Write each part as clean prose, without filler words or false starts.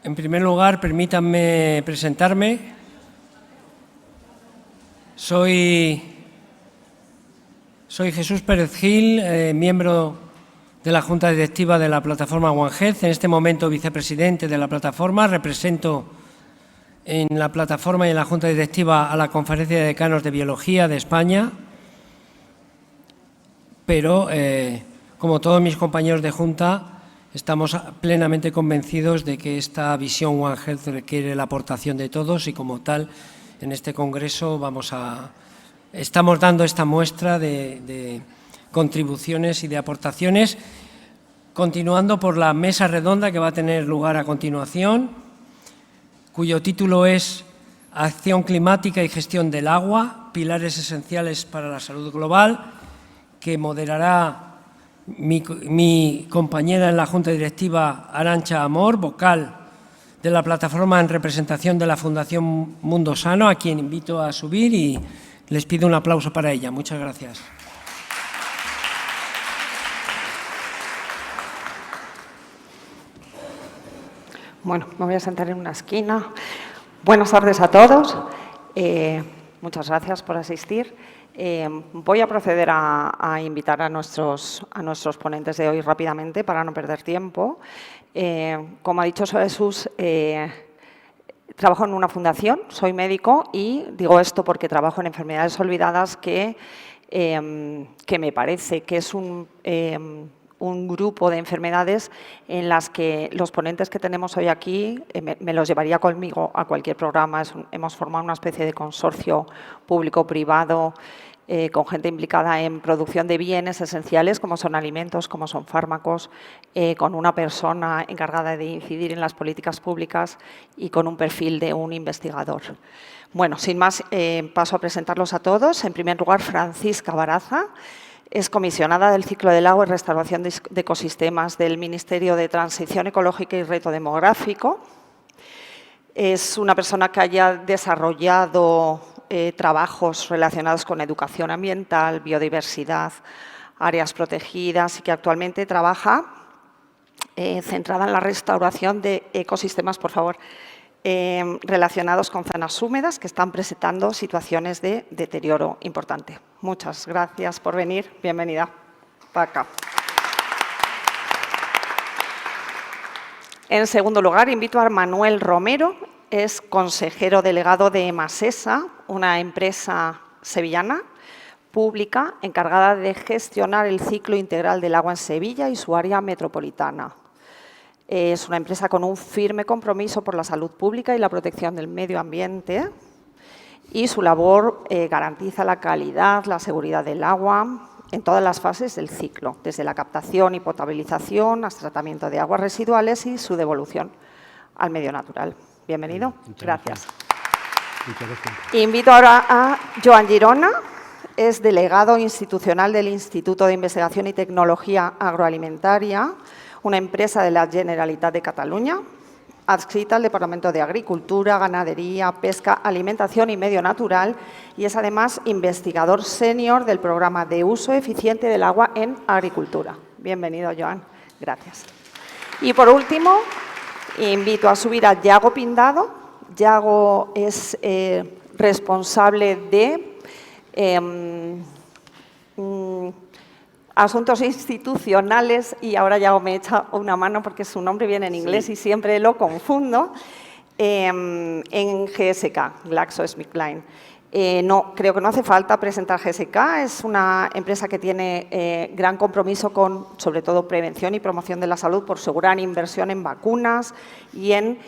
En primer lugar, permítanme presentarme. Soy Jesús Pérez Gil, miembro de la Junta Directiva de la plataforma One Health, en este momento vicepresidente de la plataforma. Represento en la plataforma y en la Junta Directiva a la Conferencia de Decanos de Biología de España, pero como todos mis compañeros de Junta, estamos plenamente convencidos de que esta visión One Health requiere la aportación de todos y, como tal, en este congreso estamos dando esta muestra de contribuciones y de aportaciones, continuando por la mesa redonda que va a tener lugar a continuación, cuyo título es Acción climática y gestión del agua, pilares esenciales para la salud global, que moderará mi compañera en la Junta Directiva, Arantxa Amor, vocal de la plataforma en representación de la Fundación Mundo Sano, a quien invito a subir y les pido un aplauso para ella. Muchas gracias. Bueno, me voy a sentar en una esquina. Buenas tardes a todos. Muchas gracias por asistir. Voy a proceder a invitar a nuestros ponentes de hoy rápidamente para no perder tiempo. Como ha dicho Jesús, trabajo en una fundación, soy médico y digo esto porque trabajo en enfermedades olvidadas que me parece que es un grupo de enfermedades en las que los ponentes que tenemos hoy aquí me los llevaría conmigo a cualquier programa. Hemos formado una especie de consorcio público-privado con gente implicada en producción de bienes esenciales como son alimentos, como son fármacos, con una persona encargada de incidir en las políticas públicas y con un perfil de un investigador. Bueno, sin más, paso a presentarlos a todos. En primer lugar, Francisca Baraza. Es comisionada del ciclo del agua y restauración de ecosistemas del Ministerio de Transición Ecológica y Reto Demográfico. Es una persona que haya desarrollado trabajos relacionados con educación ambiental, biodiversidad, áreas protegidas y que actualmente trabaja centrada en la restauración de ecosistemas, por favor, relacionados con zonas húmedas que están presentando situaciones de deterioro importante. Muchas gracias por venir. Bienvenida para acá. En segundo lugar, invito a Manuel Romero. Es consejero delegado de Emasesa, una empresa sevillana pública encargada de gestionar el ciclo integral del agua en Sevilla y su área metropolitana. Es una empresa con un firme compromiso por la salud pública y la protección del medio ambiente y su labor garantiza la calidad, la seguridad del agua en todas las fases del ciclo, desde la captación y potabilización hasta tratamiento de aguas residuales y su devolución al medio natural. Bienvenido. Gracias. Muchas gracias. Invito ahora a Joan Girona, es delegado institucional del Instituto de Investigación y Tecnología Agroalimentaria, una empresa de la Generalitat de Cataluña, adscrita al Departamento de Agricultura, Ganadería, Pesca, Alimentación y Medio Natural y es además investigador senior del programa de uso eficiente del agua en agricultura. Bienvenido, Joan. Gracias. Y por último, invito a subir a Yago Pindado. Yago es responsable de asuntos institucionales y ahora Yago me echa una mano porque su nombre viene en inglés y siempre lo confundo, en GSK, GlaxoSmithKline. Creo que no hace falta presentar GSK, es una empresa que tiene gran compromiso con, sobre todo, prevención y promoción de la salud por su gran inversión en vacunas y en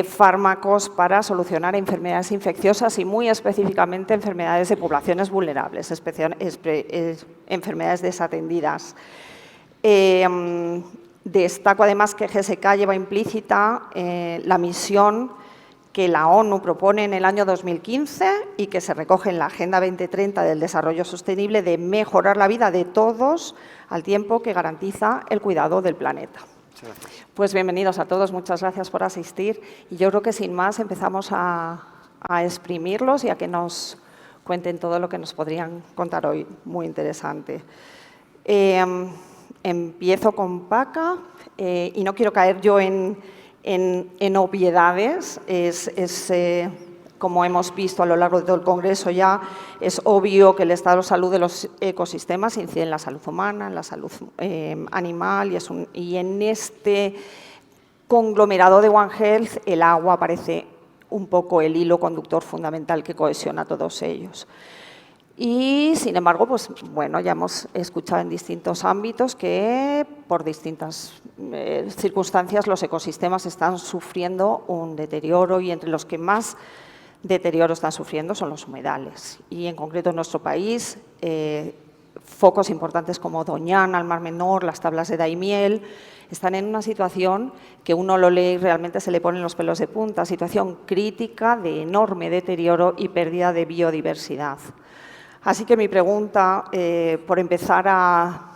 fármacos para solucionar enfermedades infecciosas y muy específicamente enfermedades de poblaciones vulnerables, enfermedades desatendidas. Destaco además que GSK lleva implícita la misión que la ONU propone en el año 2015 y que se recoge en la Agenda 2030 del Desarrollo Sostenible de mejorar la vida de todos al tiempo que garantiza el cuidado del planeta. Pues bienvenidos a todos, muchas gracias por asistir y yo creo que sin más empezamos a exprimirlos y a que nos cuenten todo lo que nos podrían contar hoy, muy interesante. Empiezo con Paca y no quiero caer yo en En obviedades, como hemos visto a lo largo de todo el Congreso ya, es obvio que el estado de salud de los ecosistemas incide en la salud humana, en la salud animal, y en este conglomerado de One Health el agua parece un poco el hilo conductor fundamental que cohesiona a todos ellos. Y, sin embargo, pues, bueno, ya hemos escuchado en distintos ámbitos que por distintas circunstancias los ecosistemas están sufriendo un deterioro, y entre los que más deterioro están sufriendo son los humedales. Y, en concreto, en nuestro país, focos importantes como Doñana, el Mar Menor, las tablas de Daimiel, están en una situación que uno lo lee y realmente se le ponen los pelos de punta, situación crítica de enorme deterioro y pérdida de biodiversidad. Así que mi pregunta, por empezar a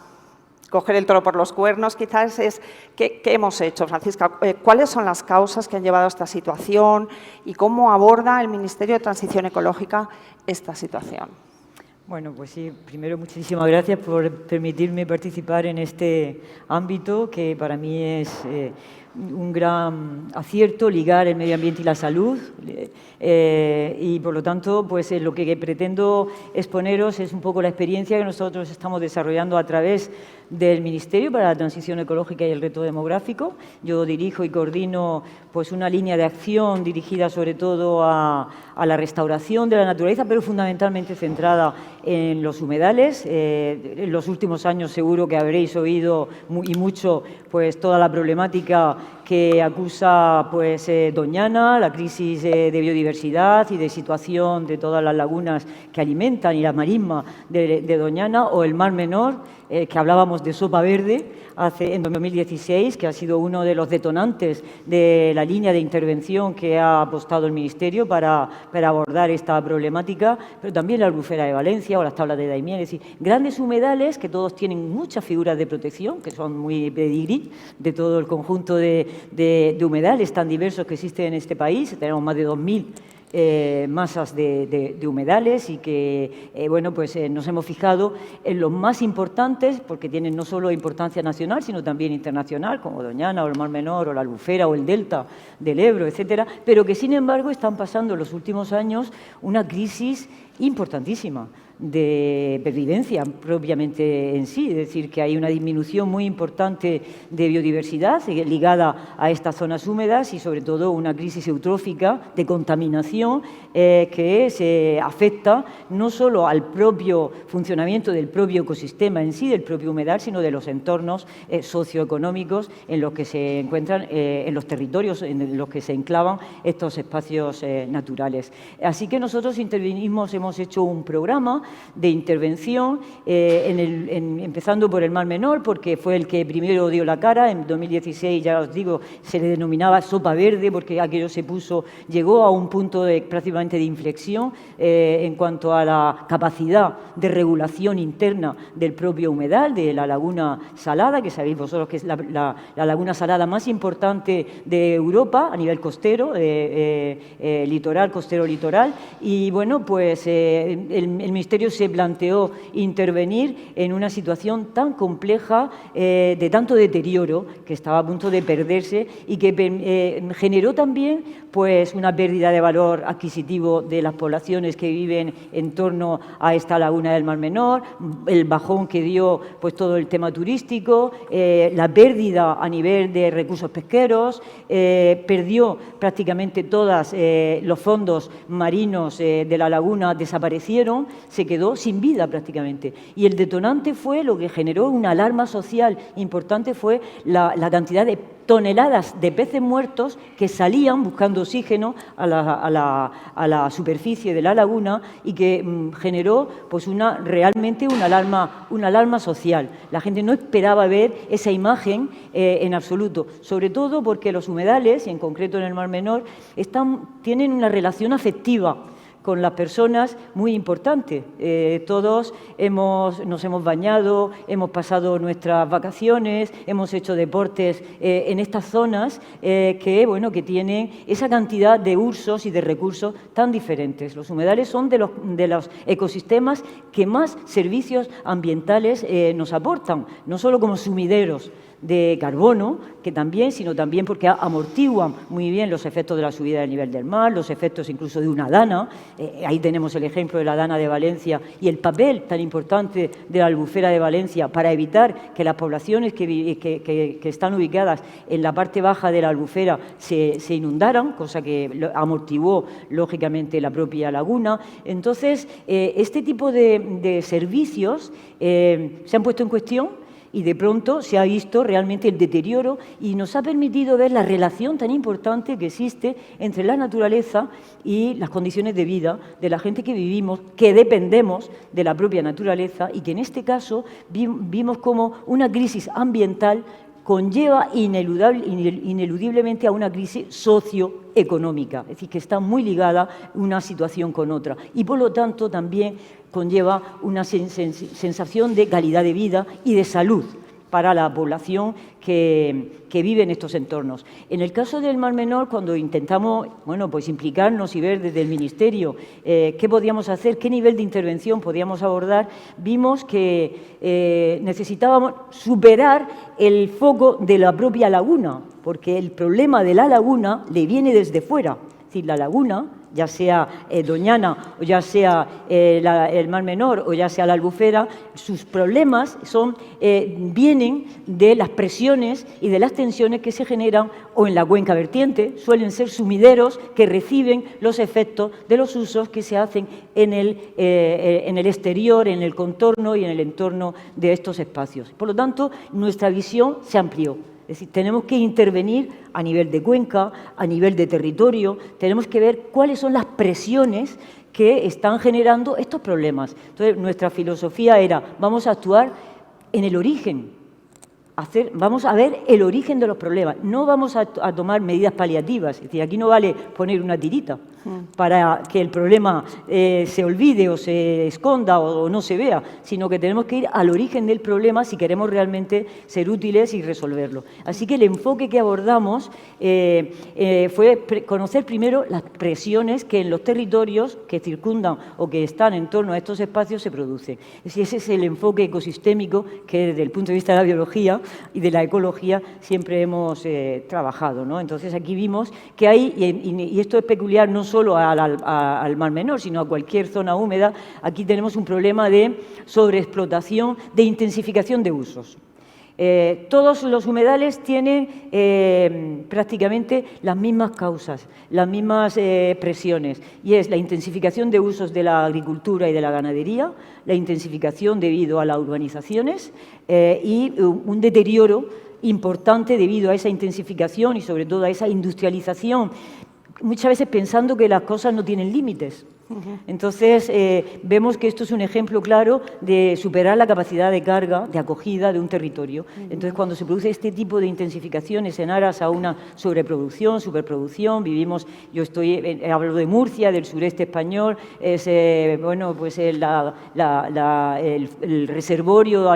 coger el toro por los cuernos, quizás es ¿qué hemos hecho, Francisca? ¿Cuáles son las causas que han llevado a esta situación y cómo aborda el Ministerio de Transición Ecológica esta situación? Bueno, pues sí, primero muchísimas gracias por permitirme participar en este ámbito que para mí es un gran acierto ligar el medio ambiente y la salud y por lo tanto pues lo que pretendo exponeros es un poco la experiencia que nosotros estamos desarrollando a través del Ministerio para la Transición Ecológica y el Reto Demográfico. Yo dirijo y coordino pues una línea de acción dirigida sobre todo a la restauración de la naturaleza, pero fundamentalmente centrada en los humedales. En los últimos años seguro que habréis oído y mucho pues toda la problemática que acusa pues Doñana, la crisis de biodiversidad y de situación de todas las lagunas que alimentan y la marisma de Doñana, o el Mar Menor, que hablábamos de sopa verde en 2016, que ha sido uno de los detonantes de la línea de intervención que ha apostado el Ministerio para abordar esta problemática, pero también la albufera de Valencia o las tablas de Daimiel, es decir, grandes humedales que todos tienen muchas figuras de protección, que son muy pedigrí de todo el conjunto de humedales tan diversos que existen en este país. Tenemos más de 2.000 masas de humedales y que bueno, pues nos hemos fijado en los más importantes porque tienen no solo importancia nacional sino también internacional, como Doñana o el Mar Menor o la Albufera o el Delta del Ebro, etcétera, pero que sin embargo están pasando en los últimos años una crisis importantísima de pervivencia propiamente en sí, es decir, que hay una disminución muy importante de biodiversidad ligada a estas zonas húmedas y sobre todo una crisis eutrófica de contaminación que se afecta no solo al propio funcionamiento del propio ecosistema en sí, del propio humedal, sino de los entornos socioeconómicos en los que se encuentran, en los territorios en los que se enclavan estos espacios naturales. Así que nosotros intervenimos, hemos hecho un programa de intervención, empezando por el Mar Menor, porque fue el que primero dio la cara. En 2016, ya os digo, se le denominaba sopa verde, porque aquello llegó a un punto prácticamente de inflexión en cuanto a la capacidad de regulación interna del propio humedal, de la laguna salada, que sabéis vosotros que es la laguna salada más importante de Europa a nivel costero, litoral, costero-litoral. Y bueno, pues el Ministerio se planteó intervenir en una situación tan compleja, de tanto deterioro, que estaba a punto de perderse y que generó también pues, una pérdida de valor adquisitivo de las poblaciones que viven en torno a esta laguna del Mar Menor, el bajón que dio pues, todo el tema turístico, la pérdida a nivel de recursos pesqueros, perdió prácticamente todos los fondos marinos de la laguna, desaparecieron, se quedó sin vida prácticamente. Y el detonante fue lo que generó una alarma social importante, fue la cantidad de toneladas de peces muertos que salían buscando oxígeno a la superficie de la laguna y que generó pues realmente una alarma social. La gente no esperaba ver esa imagen en absoluto, sobre todo porque los humedales, y en concreto en el Mar Menor, tienen una relación afectiva con las personas muy importante. Todos nos hemos bañado, hemos pasado nuestras vacaciones, hemos hecho deportes en estas zonas que tienen esa cantidad de usos y de recursos tan diferentes. Los humedales son de los ecosistemas que más servicios ambientales nos aportan, no solo como sumideros de carbono, que también, sino también porque amortiguan muy bien los efectos de la subida del nivel del mar, los efectos incluso de una dana. Ahí tenemos el ejemplo de la dana de Valencia y el papel tan importante de la albufera de Valencia para evitar que las poblaciones que están ubicadas en la parte baja de la albufera se inundaran, cosa que amortiguó lógicamente la propia laguna. Entonces, este tipo de servicios se han puesto en cuestión y de pronto se ha visto realmente el deterioro y nos ha permitido ver la relación tan importante que existe entre la naturaleza y las condiciones de vida de la gente que vivimos, que dependemos de la propia naturaleza y que en este caso vimos como una crisis ambiental conlleva ineludiblemente a una crisis socioeconómica, es decir, que está muy ligada una situación con otra y por lo tanto también conlleva una sensación de calidad de vida y de salud para la población que vive en estos entornos. En el caso del Mar Menor, cuando intentamos pues implicarnos y ver desde el Ministerio qué podíamos hacer, qué nivel de intervención podíamos abordar, vimos que necesitábamos superar el foco de la propia laguna, porque el problema de la laguna le viene desde fuera. Es decir, la laguna, ya sea Doñana, o ya sea el Mar Menor, o ya sea la Albufera, sus problemas vienen de las presiones y de las tensiones que se generan o en la cuenca vertiente, suelen ser sumideros que reciben los efectos de los usos que se hacen en el exterior, en el contorno y en el entorno de estos espacios. Por lo tanto, nuestra visión se amplió. Es decir, tenemos que intervenir a nivel de cuenca, a nivel de territorio, tenemos que ver cuáles son las presiones que están generando estos problemas. Entonces, nuestra filosofía era, vamos a actuar en el origen, vamos a ver el origen de los problemas, no vamos a tomar medidas paliativas, es decir, aquí no vale poner una tirita para que el problema se olvide o se esconda o no se vea, sino que tenemos que ir al origen del problema si queremos realmente ser útiles y resolverlo. Así que el enfoque que abordamos fue conocer primero las presiones que en los territorios que circundan o que están en torno a estos espacios se producen. Es decir, ese es el enfoque ecosistémico que desde el punto de vista de la biología y de la ecología siempre hemos trabajado, ¿no? Entonces aquí vimos que hay, y esto es peculiar no solo al Mar Menor, sino a cualquier zona húmeda, aquí tenemos un problema de sobreexplotación, de intensificación de usos. Todos los humedales tienen prácticamente las mismas causas, las mismas presiones, y es la intensificación de usos de la agricultura y de la ganadería, la intensificación debido a las urbanizaciones y un deterioro importante debido a esa intensificación y sobre todo a esa industrialización, muchas veces pensando que las cosas no tienen límites. Entonces, vemos que esto es un ejemplo claro de superar la capacidad de carga, de acogida de un territorio. Entonces, cuando se produce este tipo de intensificaciones en aras a una sobreproducción, superproducción, vivimos, hablo de Murcia, del sureste español, es el reservorio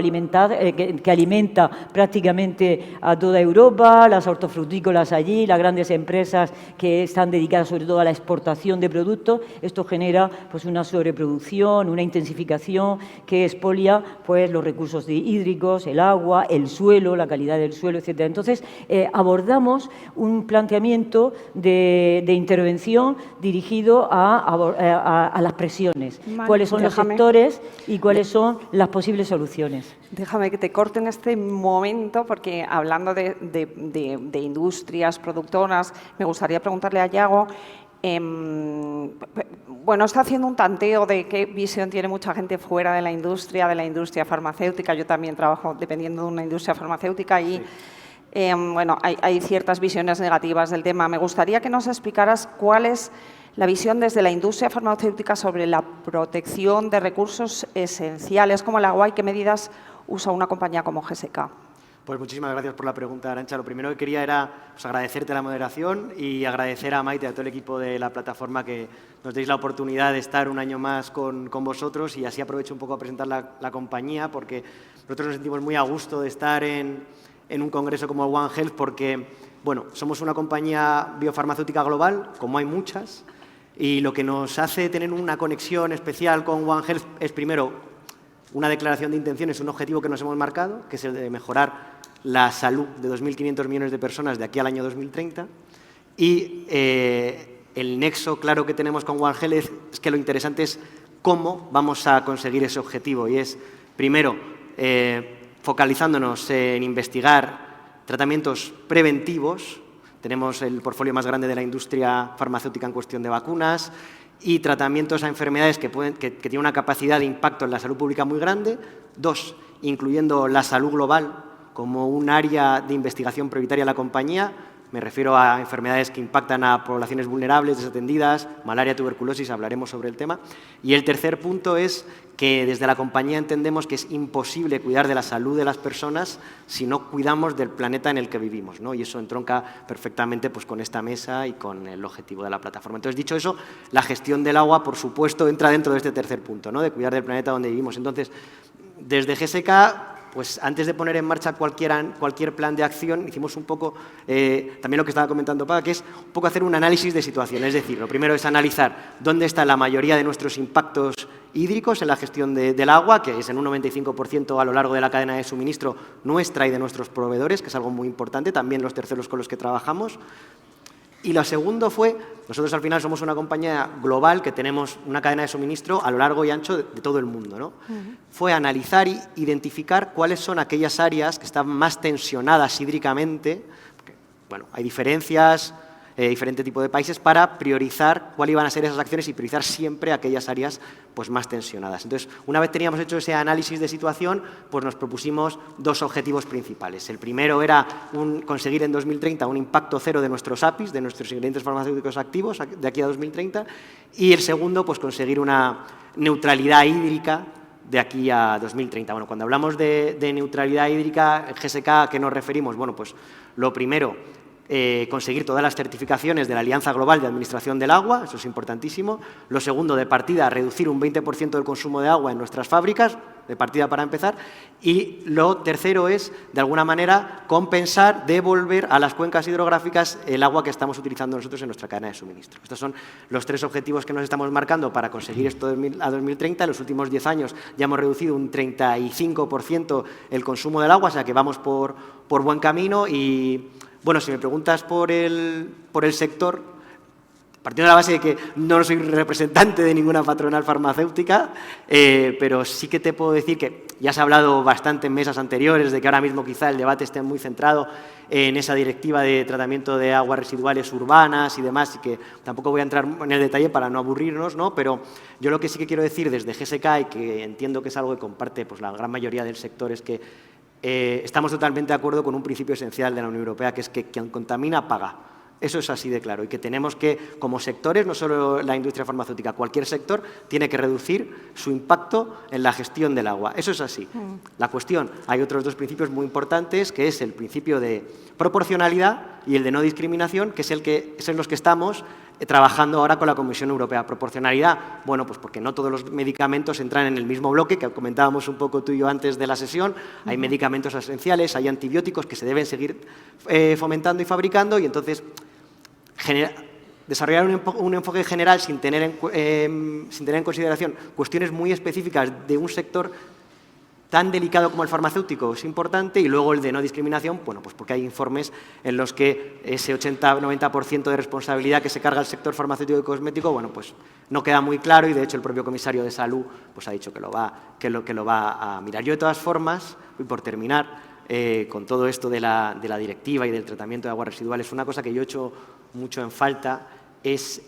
que alimenta prácticamente a toda Europa, las hortofrutícolas allí, las grandes empresas que están dedicadas sobre todo a la exportación de productos. Esto genera pues una sobreproducción, una intensificación que expolia pues los recursos hídricos, el agua, el suelo, la calidad del suelo, etc. Entonces, abordamos un planteamiento de intervención dirigido a las presiones, cuáles son los sectores y cuáles son las posibles soluciones. Déjame que te corte en este momento, porque hablando de industrias productoras, me gustaría preguntarle a Yago, está haciendo un tanteo de qué visión tiene mucha gente fuera de la industria farmacéutica. Yo también trabajo dependiendo de una industria farmacéutica y hay ciertas visiones negativas del tema. Me gustaría que nos explicaras cuál es la visión desde la industria farmacéutica sobre la protección de recursos esenciales como el agua y qué medidas usa una compañía como GSK. Pues muchísimas gracias por la pregunta, Arantxa. Lo primero que quería era agradecerte la moderación y agradecer a Maite y a todo el equipo de la plataforma que nos deis la oportunidad de estar un año más con vosotros, y así aprovecho un poco a presentar la compañía, porque nosotros nos sentimos muy a gusto de estar en un congreso como One Health, porque somos una compañía biofarmacéutica global, como hay muchas, y lo que nos hace tener una conexión especial con One Health es, primero, una declaración de intenciones, un objetivo que nos hemos marcado, que es el de mejorar la salud de 2.500 millones de personas de aquí al año 2030 y el nexo claro que tenemos con One Health es que lo interesante es cómo vamos a conseguir ese objetivo y es, primero, focalizándonos en investigar tratamientos preventivos. Tenemos el portfolio más grande de la industria farmacéutica en cuestión de vacunas y tratamientos a enfermedades que tienen una capacidad de impacto en la salud pública muy grande. Dos, incluyendo la salud global como un área de investigación prioritaria de la compañía. Me refiero a enfermedades que impactan a poblaciones vulnerables, desatendidas, malaria, tuberculosis, hablaremos sobre el tema. Y el tercer punto es que desde la compañía entendemos que es imposible cuidar de la salud de las personas si no cuidamos del planeta en el que vivimos, ¿no? Y eso entronca perfectamente pues, con esta mesa y con el objetivo de la plataforma. Entonces, dicho eso, la gestión del agua, por supuesto, entra dentro de este tercer punto, ¿no? De cuidar del planeta donde vivimos. Entonces, desde GSK, pues antes de poner en marcha cualquier plan de acción, hicimos un poco, también lo que estaba comentando Paga, que es un poco hacer un análisis de situación. Es decir, lo primero es analizar dónde está la mayoría de nuestros impactos hídricos en la gestión del agua, que es en un 95% a lo largo de la cadena de suministro nuestra y de nuestros proveedores, que es algo muy importante, también los terceros con los que trabajamos. Y lo segundo fue, nosotros al final somos una compañía global que tenemos una cadena de suministro a lo largo y ancho de todo el mundo, ¿no? Fue analizar y identificar cuáles son aquellas áreas que están más tensionadas hídricamente, porque, bueno, hay diferencias, diferente tipo de países, para priorizar cuáles iban a ser esas acciones y priorizar siempre aquellas áreas pues, más tensionadas. Entonces, una vez teníamos hecho ese análisis de situación, pues nos propusimos dos objetivos principales. El primero era conseguir en 2030 un impacto cero de nuestros APIs, de nuestros ingredientes farmacéuticos activos, de aquí a 2030, y el segundo, pues conseguir una neutralidad hídrica de aquí a 2030. Bueno, cuando hablamos de neutralidad hídrica, en GSK, ¿a qué nos referimos? Bueno, pues lo primero, conseguir todas las certificaciones de la Alianza Global de Administración del Agua, eso es importantísimo. Lo segundo, de partida, reducir un 20% del consumo de agua en nuestras fábricas, de partida para empezar. Y lo tercero es, de alguna manera, compensar, devolver a las cuencas hidrográficas el agua que estamos utilizando nosotros en nuestra cadena de suministro. Estos son los tres objetivos que nos estamos marcando para conseguir esto a 2030. En los últimos 10 años ya hemos reducido un 35% el consumo del agua, o sea que vamos por buen camino y... Bueno, si me preguntas por el sector, partiendo de la base de que no soy representante de ninguna patronal farmacéutica, pero sí que te puedo decir que ya se ha hablado bastante en mesas anteriores de que ahora mismo quizá el debate esté muy centrado en esa directiva de tratamiento de aguas residuales urbanas y demás, y que tampoco voy a entrar en el detalle para no aburrirnos, ¿no? Pero yo lo que sí que quiero decir desde GSK, y que entiendo que es algo que comparte pues, la gran mayoría del sector, es que estamos totalmente de acuerdo con un principio esencial de la Unión Europea, que es que quien contamina paga. Eso es así de claro y que tenemos que, como sectores, no solo la industria farmacéutica, cualquier sector tiene que reducir su impacto en la gestión del agua. Eso es así. La cuestión, hay otros dos principios muy importantes, que es el principio de proporcionalidad y el de no discriminación, que es en los que estamos trabajando ahora con la Comisión Europea. Proporcionalidad, bueno, pues porque no todos los medicamentos entran en el mismo bloque, que comentábamos un poco tú y yo antes de la sesión. Hay medicamentos esenciales, hay antibióticos que se deben seguir fomentando y fabricando, y entonces desarrollar un enfoque general sin tener en consideración cuestiones muy específicas de un sector tan delicado como el farmacéutico es importante, y luego el de no discriminación, bueno, pues porque hay informes en los que ese 80-90% de responsabilidad que se carga el sector farmacéutico y cosmético, bueno, pues no queda muy claro, y de hecho el propio comisario de Salud pues ha dicho que lo va a mirar. Yo, de todas formas, y por terminar, con todo esto de la directiva y del tratamiento de aguas residuales, una cosa que yo he hecho mucho en falta es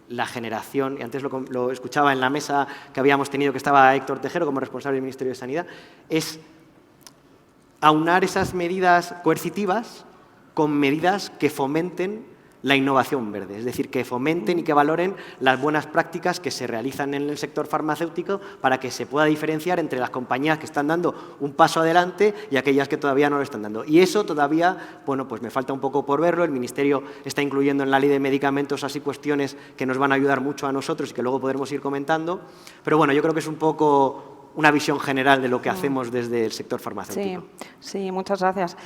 la generación, y antes lo escuchaba en la mesa que habíamos tenido, que estaba Héctor Tejero como responsable del Ministerio de Sanidad, es aunar esas medidas coercitivas con medidas que fomenten la innovación verde, es decir, que fomenten y que valoren las buenas prácticas que se realizan en el sector farmacéutico para que se pueda diferenciar entre las compañías que están dando un paso adelante y aquellas que todavía no lo están dando. Y eso todavía, bueno, pues me falta un poco por verlo. El Ministerio está incluyendo en la Ley de Medicamentos así cuestiones que nos van a ayudar mucho a nosotros y que luego podremos ir comentando. Pero bueno, yo creo que es un poco una visión general de lo que hacemos desde el sector farmacéutico. Sí, muchas gracias.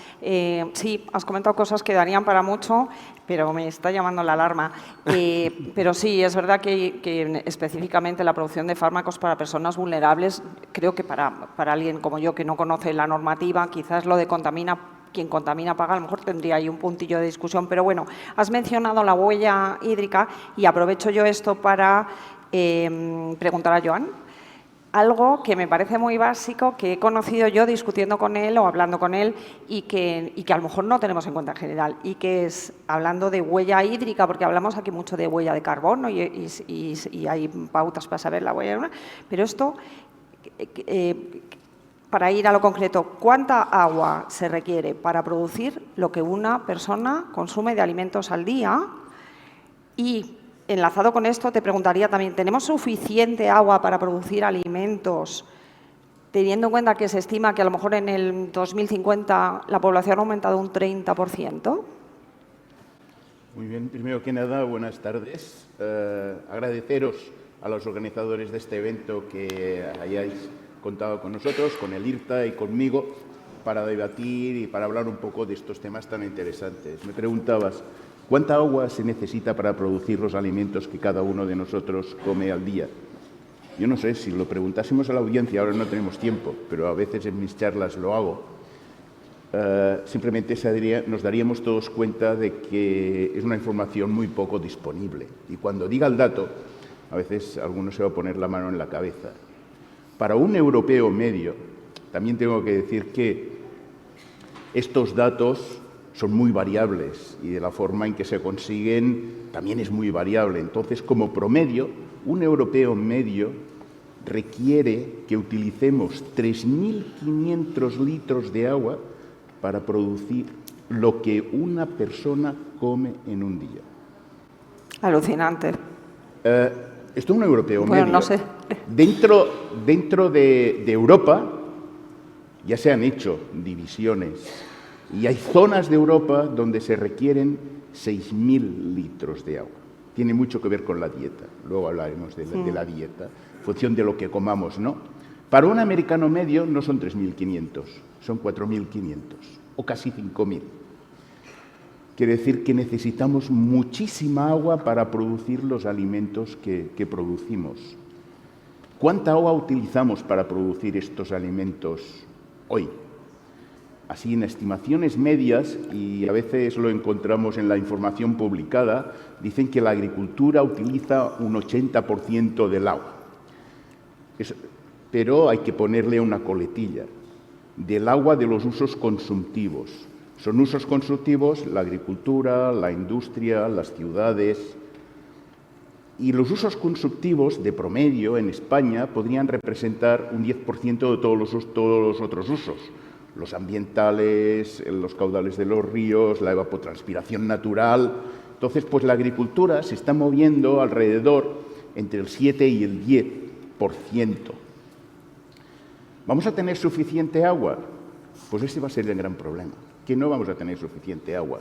Sí, has comentado cosas que darían para mucho, pero me está llamando la alarma. Pero sí, es verdad que específicamente la producción de fármacos para personas vulnerables, creo que para alguien como yo que no conoce la normativa, quizás lo de quien contamina paga, a lo mejor tendría ahí un puntillo de discusión, pero bueno, has mencionado la huella hídrica y aprovecho yo esto para preguntar a Joan algo que me parece muy básico, que he conocido yo discutiendo con él o hablando con él y que a lo mejor no tenemos en cuenta en general, y que es, hablando de huella hídrica, porque hablamos aquí mucho de huella de carbono y hay pautas para saber la huella, pero esto, para ir a lo concreto, ¿cuánta agua se requiere para producir lo que una persona consume de alimentos al día? Y enlazado con esto, te preguntaría también, ¿tenemos suficiente agua para producir alimentos, teniendo en cuenta que se estima que a lo mejor en el 2050 la población ha aumentado un 30%? Muy bien, primero que nada, buenas tardes. Agradeceros a los organizadores de este evento que hayáis contado con nosotros, con el IRTA y conmigo, para debatir y para hablar un poco de estos temas tan interesantes. Me preguntabas, ¿cuánta agua se necesita para producir los alimentos que cada uno de nosotros come al día? Yo no sé, si lo preguntásemos a la audiencia, ahora no tenemos tiempo, pero a veces en mis charlas lo hago, simplemente nos daríamos todos cuenta de que es una información muy poco disponible. Y cuando diga el dato, a veces alguno se va a poner la mano en la cabeza. Para un europeo medio, también tengo que decir que estos datos son muy variables y de la forma en que se consiguen también es muy variable. Entonces, como promedio, un europeo medio requiere que utilicemos 3.500 litros de agua para producir lo que una persona come en un día. Alucinante. Esto es un europeo medio. Bueno, no sé. Dentro de Europa ya se han hecho divisiones y hay zonas de Europa donde se requieren 6.000 litros de agua. Tiene mucho que ver con la dieta. Luego hablaremos de la dieta, en función de lo que comamos, ¿no? Para un americano medio no son 3.500, son 4.500 o casi 5.000. Quiere decir que necesitamos muchísima agua para producir los alimentos que producimos. ¿Cuánta agua utilizamos para producir estos alimentos hoy? Así, en estimaciones medias, y a veces lo encontramos en la información publicada, dicen que la agricultura utiliza un 80% del agua. Pero hay que ponerle una coletilla, del agua de los usos consumtivos. Son usos consumtivos la agricultura, la industria, las ciudades. Y los usos consumtivos de promedio en España podrían representar un 10% de todos los otros usos. Los ambientales, los caudales de los ríos, la evapotranspiración natural. Entonces, pues la agricultura se está moviendo alrededor entre el 7 y el 10%. ¿Vamos a tener suficiente agua? Pues ese va a ser el gran problema, que no vamos a tener suficiente agua.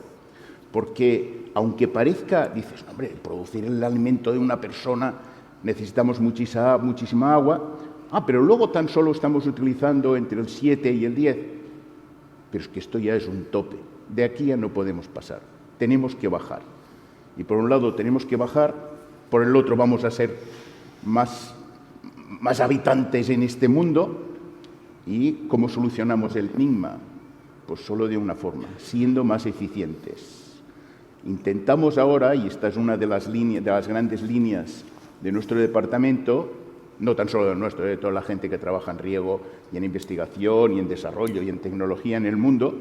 Porque, aunque dices, hombre, producir el alimento de una persona necesitamos muchísima agua, pero luego tan solo estamos utilizando entre el 7 y el 10. Pero es que esto ya es un tope. De aquí ya no podemos pasar. Tenemos que bajar. Y por un lado tenemos que bajar, por el otro vamos a ser más habitantes en este mundo. ¿Y cómo solucionamos el enigma? Pues solo de una forma, siendo más eficientes. Intentamos ahora, y esta es una de las grandes líneas de nuestro departamento, no tan solo de nuestro, de toda la gente que trabaja en riego y en investigación y en desarrollo y en tecnología en el mundo,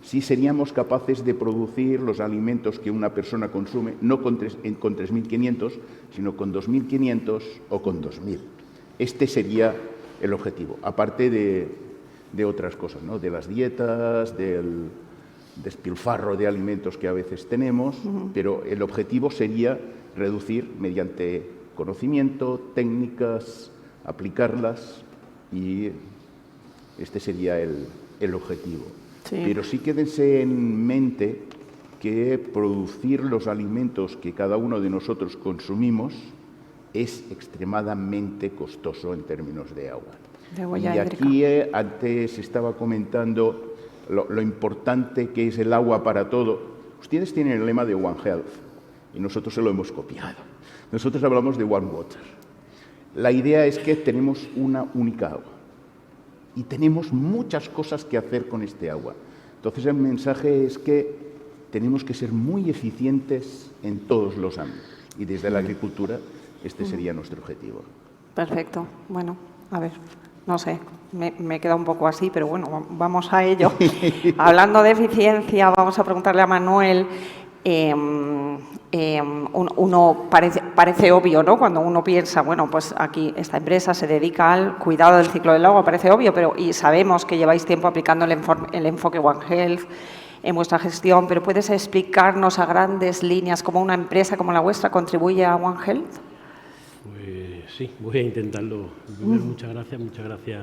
si seríamos capaces de producir los alimentos que una persona consume, no con 3.500, sino con 2.500 o con 2.000. Este sería el objetivo, aparte de otras cosas, ¿no? De las dietas, del despilfarro de alimentos que a veces tenemos, pero el objetivo sería reducir mediante conocimiento, técnicas, aplicarlas, y este sería el objetivo. Sí. Pero sí quédense en mente que producir los alimentos que cada uno de nosotros consumimos es extremadamente costoso en términos de agua. de Y huella hídrica. aquí antes estaba comentando lo importante que es el agua para todo. Ustedes tienen el lema de One Health y nosotros se lo hemos copiado. Nosotros hablamos de One Water. La idea es que tenemos una única agua y tenemos muchas cosas que hacer con este agua. Entonces el mensaje es que tenemos que ser muy eficientes en todos los ámbitos y desde la agricultura este sería nuestro objetivo. Perfecto. Bueno, a ver, no sé, me queda un poco así, pero bueno, vamos a ello. Hablando de eficiencia, vamos a preguntarle a Manuel. Uno parece obvio, ¿no? Cuando uno piensa, bueno, pues aquí esta empresa se dedica al cuidado del ciclo del agua, parece obvio, pero y sabemos que lleváis tiempo aplicando el enfoque One Health en vuestra gestión, pero ¿puedes explicarnos a grandes líneas cómo una empresa como la vuestra contribuye a One Health? Pues sí, voy a intentarlo. Primero, muchas gracias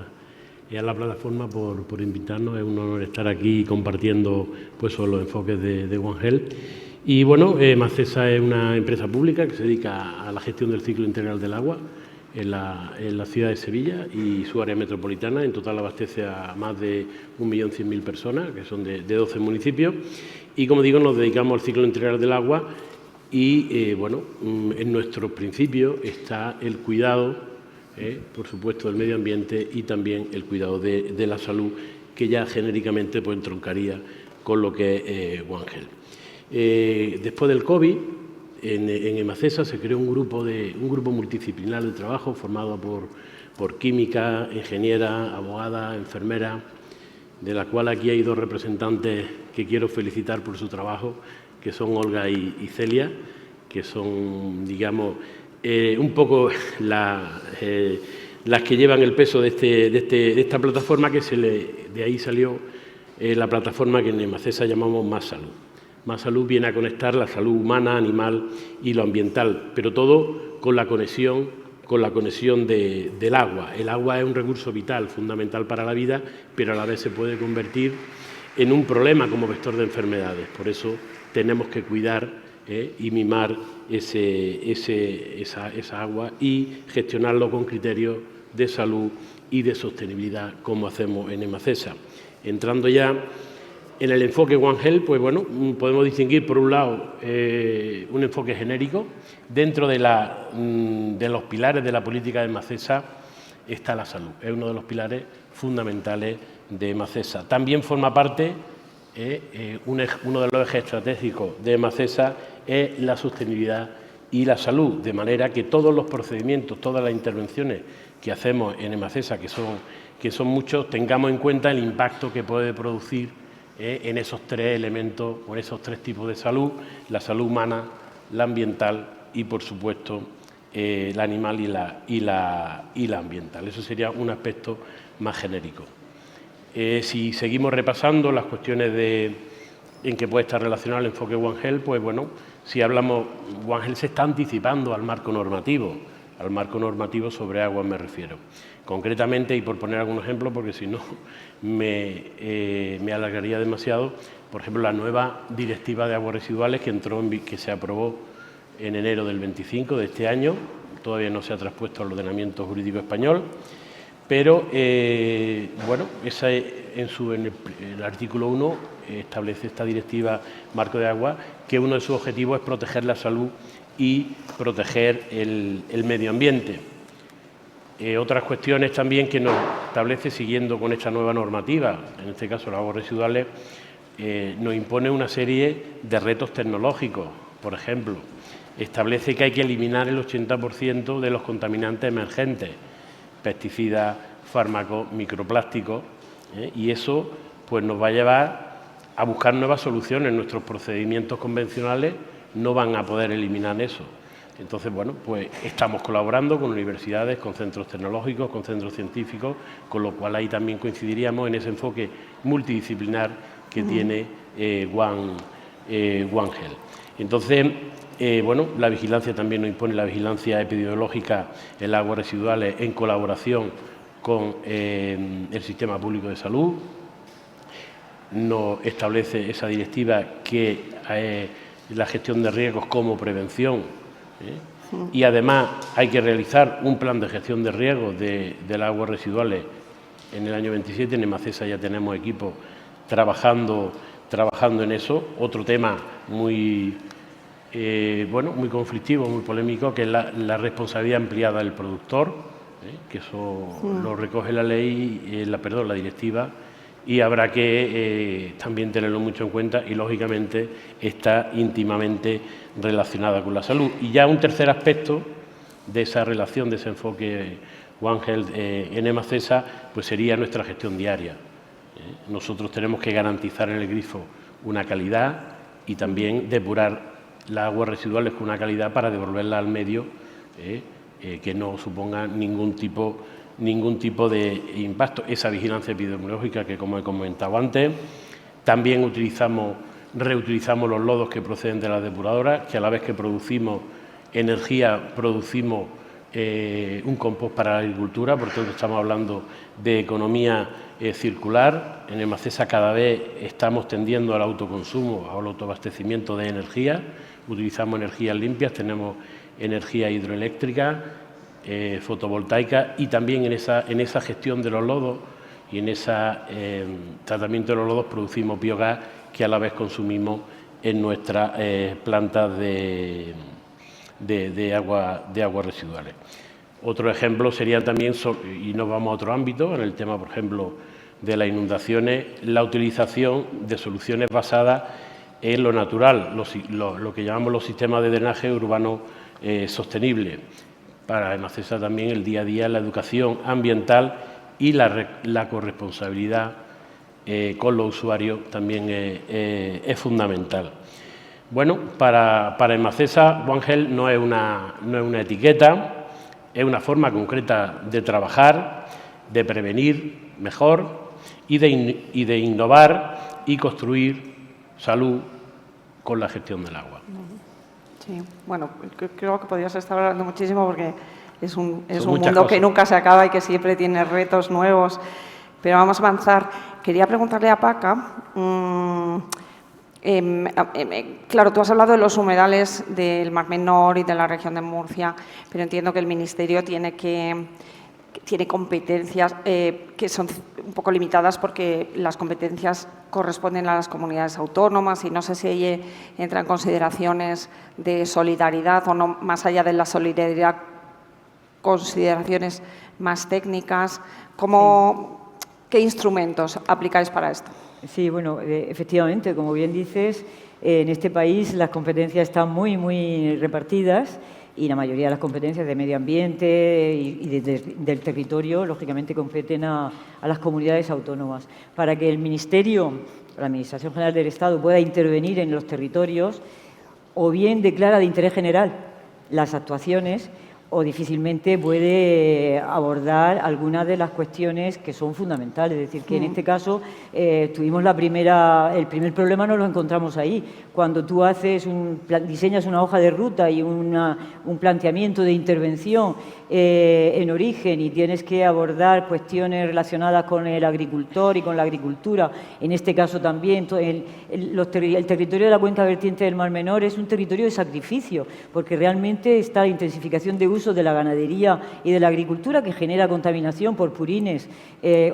a la plataforma por invitarnos. Es un honor estar aquí compartiendo pues los enfoques de One Health. Y bueno, Macesa es una empresa pública que se dedica a la gestión del ciclo integral del agua en la ciudad de Sevilla y su área metropolitana. En total abastece a más de 1.100.000 personas, que son de 12 municipios. Y como digo, nos dedicamos al ciclo integral del agua y, bueno, en nuestros principios está el cuidado, por supuesto, del medio ambiente y también el cuidado de la salud, que ya genéricamente pues entroncaría con lo que es One Health. Después del COVID, en Emacesa se creó un grupo multidisciplinar de trabajo formado por química, ingeniera, abogada, enfermera, de la cual aquí hay dos representantes que quiero felicitar por su trabajo, que son Olga y Celia, que son, digamos, un poco las que llevan el peso de esta plataforma, que de ahí salió la plataforma que en Emacesa llamamos Más Salud. Más Salud viene a conectar la salud humana, animal y lo ambiental, pero todo con la conexión del agua. El agua es un recurso vital, fundamental para la vida, pero a la vez se puede convertir en un problema como vector de enfermedades. Por eso tenemos que cuidar y mimar esa agua y gestionarlo con criterios de salud y de sostenibilidad, como hacemos en Emacesa. Entrando ya en el enfoque One Health, pues bueno, podemos distinguir por un lado un enfoque genérico. Dentro de los pilares de la política de Macesa está la salud. Es uno de los pilares fundamentales de Macesa. También forma parte, uno de los ejes estratégicos de Macesa es la sostenibilidad y la salud, de manera que todos los procedimientos, todas las intervenciones que hacemos en Emacesa, que son muchos, tengamos en cuenta el impacto que puede producir en esos tres elementos o en esos tres tipos de salud: la salud humana, la ambiental y, por supuesto, la animal y la ambiental. Eso sería un aspecto más genérico. Si seguimos repasando las cuestiones en que puede estar relacionado el enfoque One Health, pues bueno, si hablamos, One Health se está anticipando al marco normativo sobre agua me refiero. Concretamente, y por poner algún ejemplo, porque si no me alargaría demasiado, por ejemplo, la nueva directiva de aguas residuales que se aprobó en enero del 25 de este año, todavía no se ha traspuesto al ordenamiento jurídico español, pero bueno, en el artículo 1 establece esta directiva marco de agua que uno de sus objetivos es proteger la salud y proteger el medio ambiente. Otras cuestiones también que nos establece, siguiendo con esta nueva normativa, en este caso las aguas residuales, nos impone una serie de retos tecnológicos. Por ejemplo, establece que hay que eliminar el 80% de los contaminantes emergentes, pesticidas, fármacos, microplásticos, y eso pues nos va a llevar a buscar nuevas soluciones. Nuestros procedimientos convencionales no van a poder eliminar eso. Entonces, bueno, pues estamos colaborando con universidades, con centros tecnológicos, con centros científicos, con lo cual ahí también coincidiríamos en ese enfoque multidisciplinar que tiene One Health. Entonces, bueno, la vigilancia también nos impone la vigilancia epidemiológica en las aguas residuales en colaboración con el sistema público de salud. Nos establece esa directiva que la gestión de riesgos como prevención, y además hay que realizar un plan de gestión de riesgos de las aguas residuales en el año 27. En Emacesa ya tenemos equipos trabajando en eso. Otro tema muy muy conflictivo, muy polémico, que es la responsabilidad ampliada del productor, que eso lo recoge la ley, la directiva, y habrá que también tenerlo mucho en cuenta y, lógicamente, está íntimamente relacionada con la salud. Y ya un tercer aspecto de esa relación, de ese enfoque One Health en Emacesa, pues sería nuestra gestión diaria. Nosotros tenemos que garantizar en el grifo una calidad y también depurar las aguas residuales con una calidad para devolverlas al medio que no suponga ningún tipo de impacto. Esa vigilancia epidemiológica que, como he comentado antes, también reutilizamos los lodos que proceden de las depuradoras, que a la vez que producimos energía, producimos un compost para la agricultura. Por tanto, estamos hablando de economía circular. En Emacesa cada vez estamos tendiendo al autoconsumo, al autoabastecimiento de energía. Utilizamos energías limpias, tenemos energía hidroeléctrica, fotovoltaica, y también en esa gestión de los lodos y en ese tratamiento de los lodos producimos biogás que a la vez consumimos en nuestras plantas de aguas residuales. Otro ejemplo sería también, y nos vamos a otro ámbito, en el tema, por ejemplo, de las inundaciones, la utilización de soluciones basadas en lo natural, lo que llamamos los sistemas de drenaje urbano sostenible. Para Emacesa también el día a día, la educación ambiental y la corresponsabilidad con los usuarios también es fundamental. Bueno, para Emacesa, One Health no es una etiqueta, es una forma concreta de trabajar, de prevenir mejor y de innovar y construir salud con la gestión del agua. Sí, bueno, creo que podrías estar hablando muchísimo porque es un mundo cosas que nunca se acaba y que siempre tiene retos nuevos, pero vamos a avanzar. Quería preguntarle a Paca, claro, tú has hablado de los humedales del Mar Menor y de la región de Murcia, pero entiendo que el Ministerio tiene competencias que son un poco limitadas porque las competencias corresponden a las comunidades autónomas y no sé si ahí entra en consideraciones de solidaridad o no, más allá de la solidaridad, consideraciones más técnicas. ¿Qué instrumentos aplicáis para esto? Sí, bueno, efectivamente, como bien dices, en este país las competencias están muy repartidas y la mayoría de las competencias de medio ambiente y del territorio, lógicamente, competen a las comunidades autónomas. Para que el Ministerio, la Administración General del Estado, pueda intervenir en los territorios, o bien declara de interés general las actuaciones, o difícilmente puede abordar algunas de las cuestiones que son fundamentales. Es decir, que en este caso tuvimos el primer problema nos lo encontramos ahí. Cuando tú diseñas una hoja de ruta y un planteamiento de intervención en origen y tienes que abordar cuestiones relacionadas con el agricultor y con la agricultura, en este caso también el territorio de la cuenca vertiente del Mar Menor es un territorio de sacrificio, porque realmente está la intensificación de uso de la ganadería y de la agricultura que genera contaminación por purines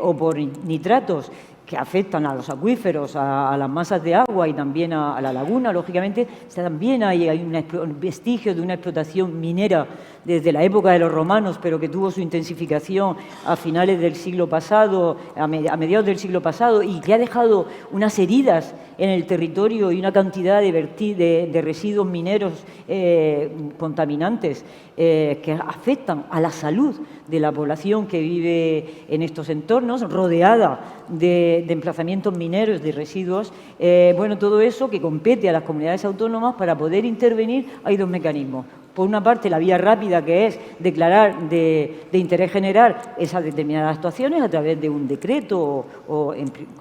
o por nitratos que afectan a los acuíferos, a las masas de agua y también a la laguna, lógicamente. También hay un vestigio de una explotación minera desde la época de los romanos, pero que tuvo su intensificación a finales del siglo pasado, a mediados del siglo pasado, y que ha dejado unas heridas en el territorio y una cantidad de residuos mineros contaminantes que afectan a la salud de la población que vive en estos entornos, rodeada de emplazamientos mineros, de residuos. Bueno, todo eso que compete a las comunidades autónomas. Para poder intervenir hay dos mecanismos. Por una parte, la vía rápida, que es declarar de interés general esas determinadas actuaciones a través de un decreto o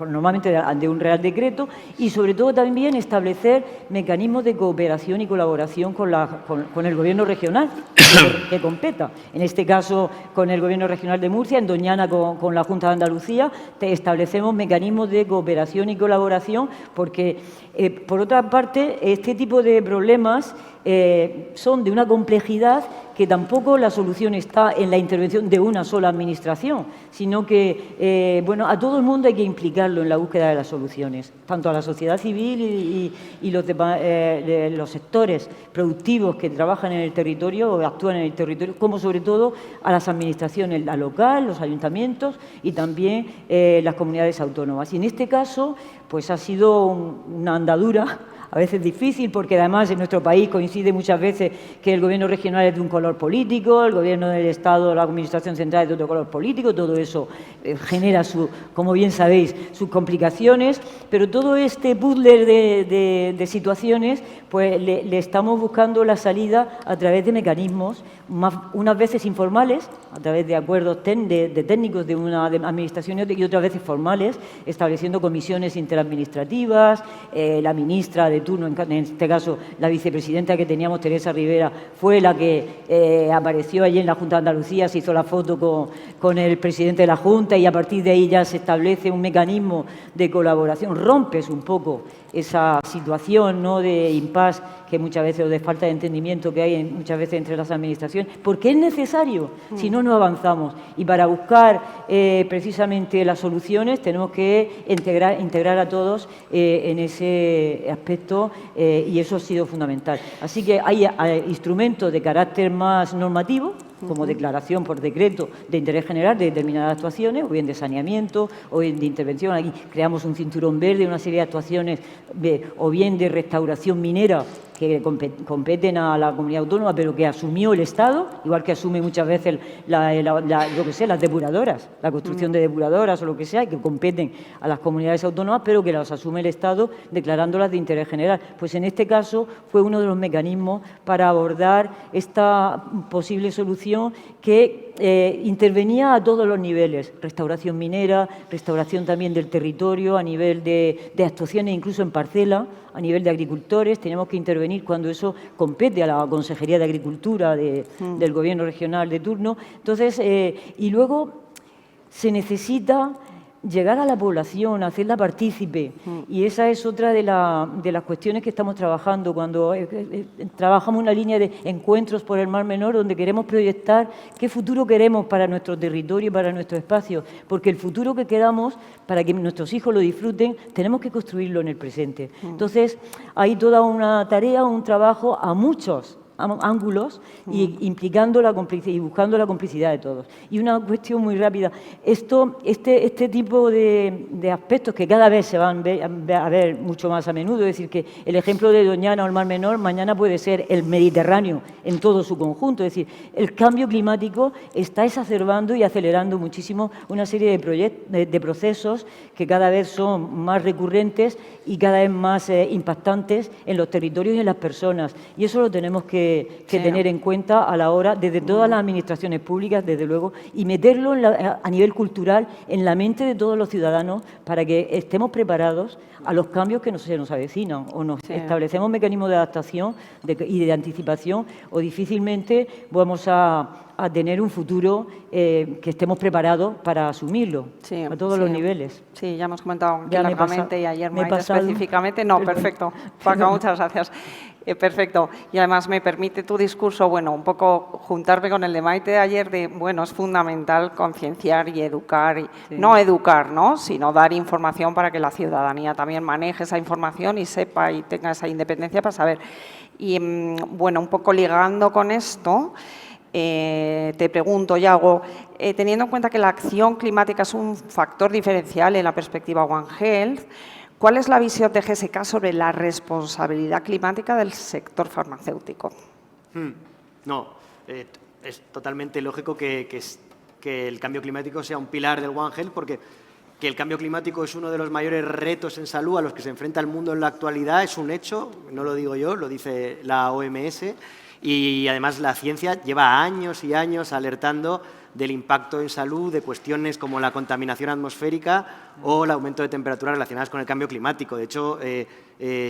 normalmente de un real decreto, y sobre todo también establecer mecanismos de cooperación y colaboración con el Gobierno regional que competa. En este caso, con el Gobierno regional de Murcia, en Doñana con la Junta de Andalucía, establecemos mecanismos de cooperación y colaboración porque, por otra parte, este tipo de problemas son de una complejidad que tampoco la solución está en la intervención de una sola administración, sino que, bueno, a todo el mundo hay que implicarlo en la búsqueda de las soluciones, tanto a la sociedad civil y los sectores productivos que trabajan en el territorio o actúan en el territorio, como sobre todo a las administraciones, la local, los ayuntamientos y también las comunidades autónomas. Y en este caso, pues ha sido una andadura a veces difícil, porque además en nuestro país coincide muchas veces que el gobierno regional es de un color político, el gobierno del Estado, la administración central es de otro color político, todo eso genera, como bien sabéis, sus complicaciones, pero todo este puzzle de situaciones, pues le estamos buscando la salida a través de mecanismos, unas veces informales, a través de acuerdos de técnicos de una administración y otras veces formales, estableciendo comisiones interadministrativas, la ministra de turno, en este caso la vicepresidenta que teníamos, Teresa Rivera, fue la que apareció allí en la Junta de Andalucía, se hizo la foto con el presidente de la Junta y a partir de ahí ya se establece un mecanismo de colaboración. Rompes un poco esa situación, ¿no?, de impasse que muchas veces, o de falta de entendimiento que hay muchas veces entre las administraciones, porque es necesario, si no, no avanzamos. Y para buscar precisamente las soluciones tenemos que integrar a todos en ese aspecto y eso ha sido fundamental. Así que hay instrumentos de carácter más normativo, como declaración por decreto de interés general de determinadas actuaciones, o bien de saneamiento, o bien de intervención. Aquí creamos un cinturón verde, una serie de actuaciones, o bien de restauración minera, que competen a la comunidad autónoma, pero que asumió el Estado, igual que asume muchas veces las depuradoras, la construcción de depuradoras o lo que sea, que competen a las comunidades autónomas, pero que las asume el Estado declarándolas de interés general. Pues en este caso fue uno de los mecanismos para abordar esta posible solución que intervenía a todos los niveles, restauración minera, restauración también del territorio, a nivel de actuaciones incluso en parcela, a nivel de agricultores, tenemos que intervenir cuando eso compete a la Consejería de Agricultura del Gobierno regional de turno. Entonces, y luego se necesita llegar a la población, hacerla partícipe, y esa es otra de las cuestiones que estamos trabajando cuando trabajamos una línea de encuentros por el Mar Menor, donde queremos proyectar qué futuro queremos para nuestro territorio y para nuestro espacio, porque el futuro que queramos, para que nuestros hijos lo disfruten, tenemos que construirlo en el presente. Entonces, hay toda una tarea, un trabajo a muchos ángulos y implicando la complicidad y buscando la complicidad de todos. Y una cuestión muy rápida, este tipo de aspectos que cada vez se van a ver mucho más a menudo, es decir, que el ejemplo de Doñana o el Mar Menor mañana puede ser el Mediterráneo en todo su conjunto, es decir, el cambio climático está exacerbando y acelerando muchísimo una serie de procesos que cada vez son más recurrentes y cada vez más impactantes en los territorios y en las personas. Y eso lo tenemos que tener en cuenta a la hora, desde todas las administraciones públicas, desde luego, y meterlo a nivel cultural en la mente de todos los ciudadanos para que estemos preparados a los cambios que se nos avecinan, o nos establecemos mecanismos de adaptación y de anticipación, o difícilmente vamos a tener un futuro que estemos preparados para asumirlo a todos los niveles. Sí, ya hemos comentado largamente y ayer Maite específicamente. No, perfecto. Paca, muchas gracias. Perfecto. Y además me permite tu discurso, bueno, un poco juntarme con el de Maite de ayer de, bueno, es fundamental concienciar y educar, y no educar, ¿no?, sino dar información para que la ciudadanía también maneje esa información y sepa y tenga esa independencia para saber. Y, bueno, un poco ligando con esto, te pregunto, Yago, teniendo en cuenta que la acción climática es un factor diferencial en la perspectiva One Health, ¿cuál es la visión de GSK sobre la responsabilidad climática del sector farmacéutico? No, es totalmente lógico que el cambio climático sea un pilar del One Health, porque que el cambio climático es uno de los mayores retos en salud a los que se enfrenta el mundo en la actualidad es un hecho, no lo digo yo, lo dice la OMS, y además la ciencia lleva años y años alertando del impacto en salud de cuestiones como la contaminación atmosférica o el aumento de temperaturas relacionadas con el cambio climático. De hecho,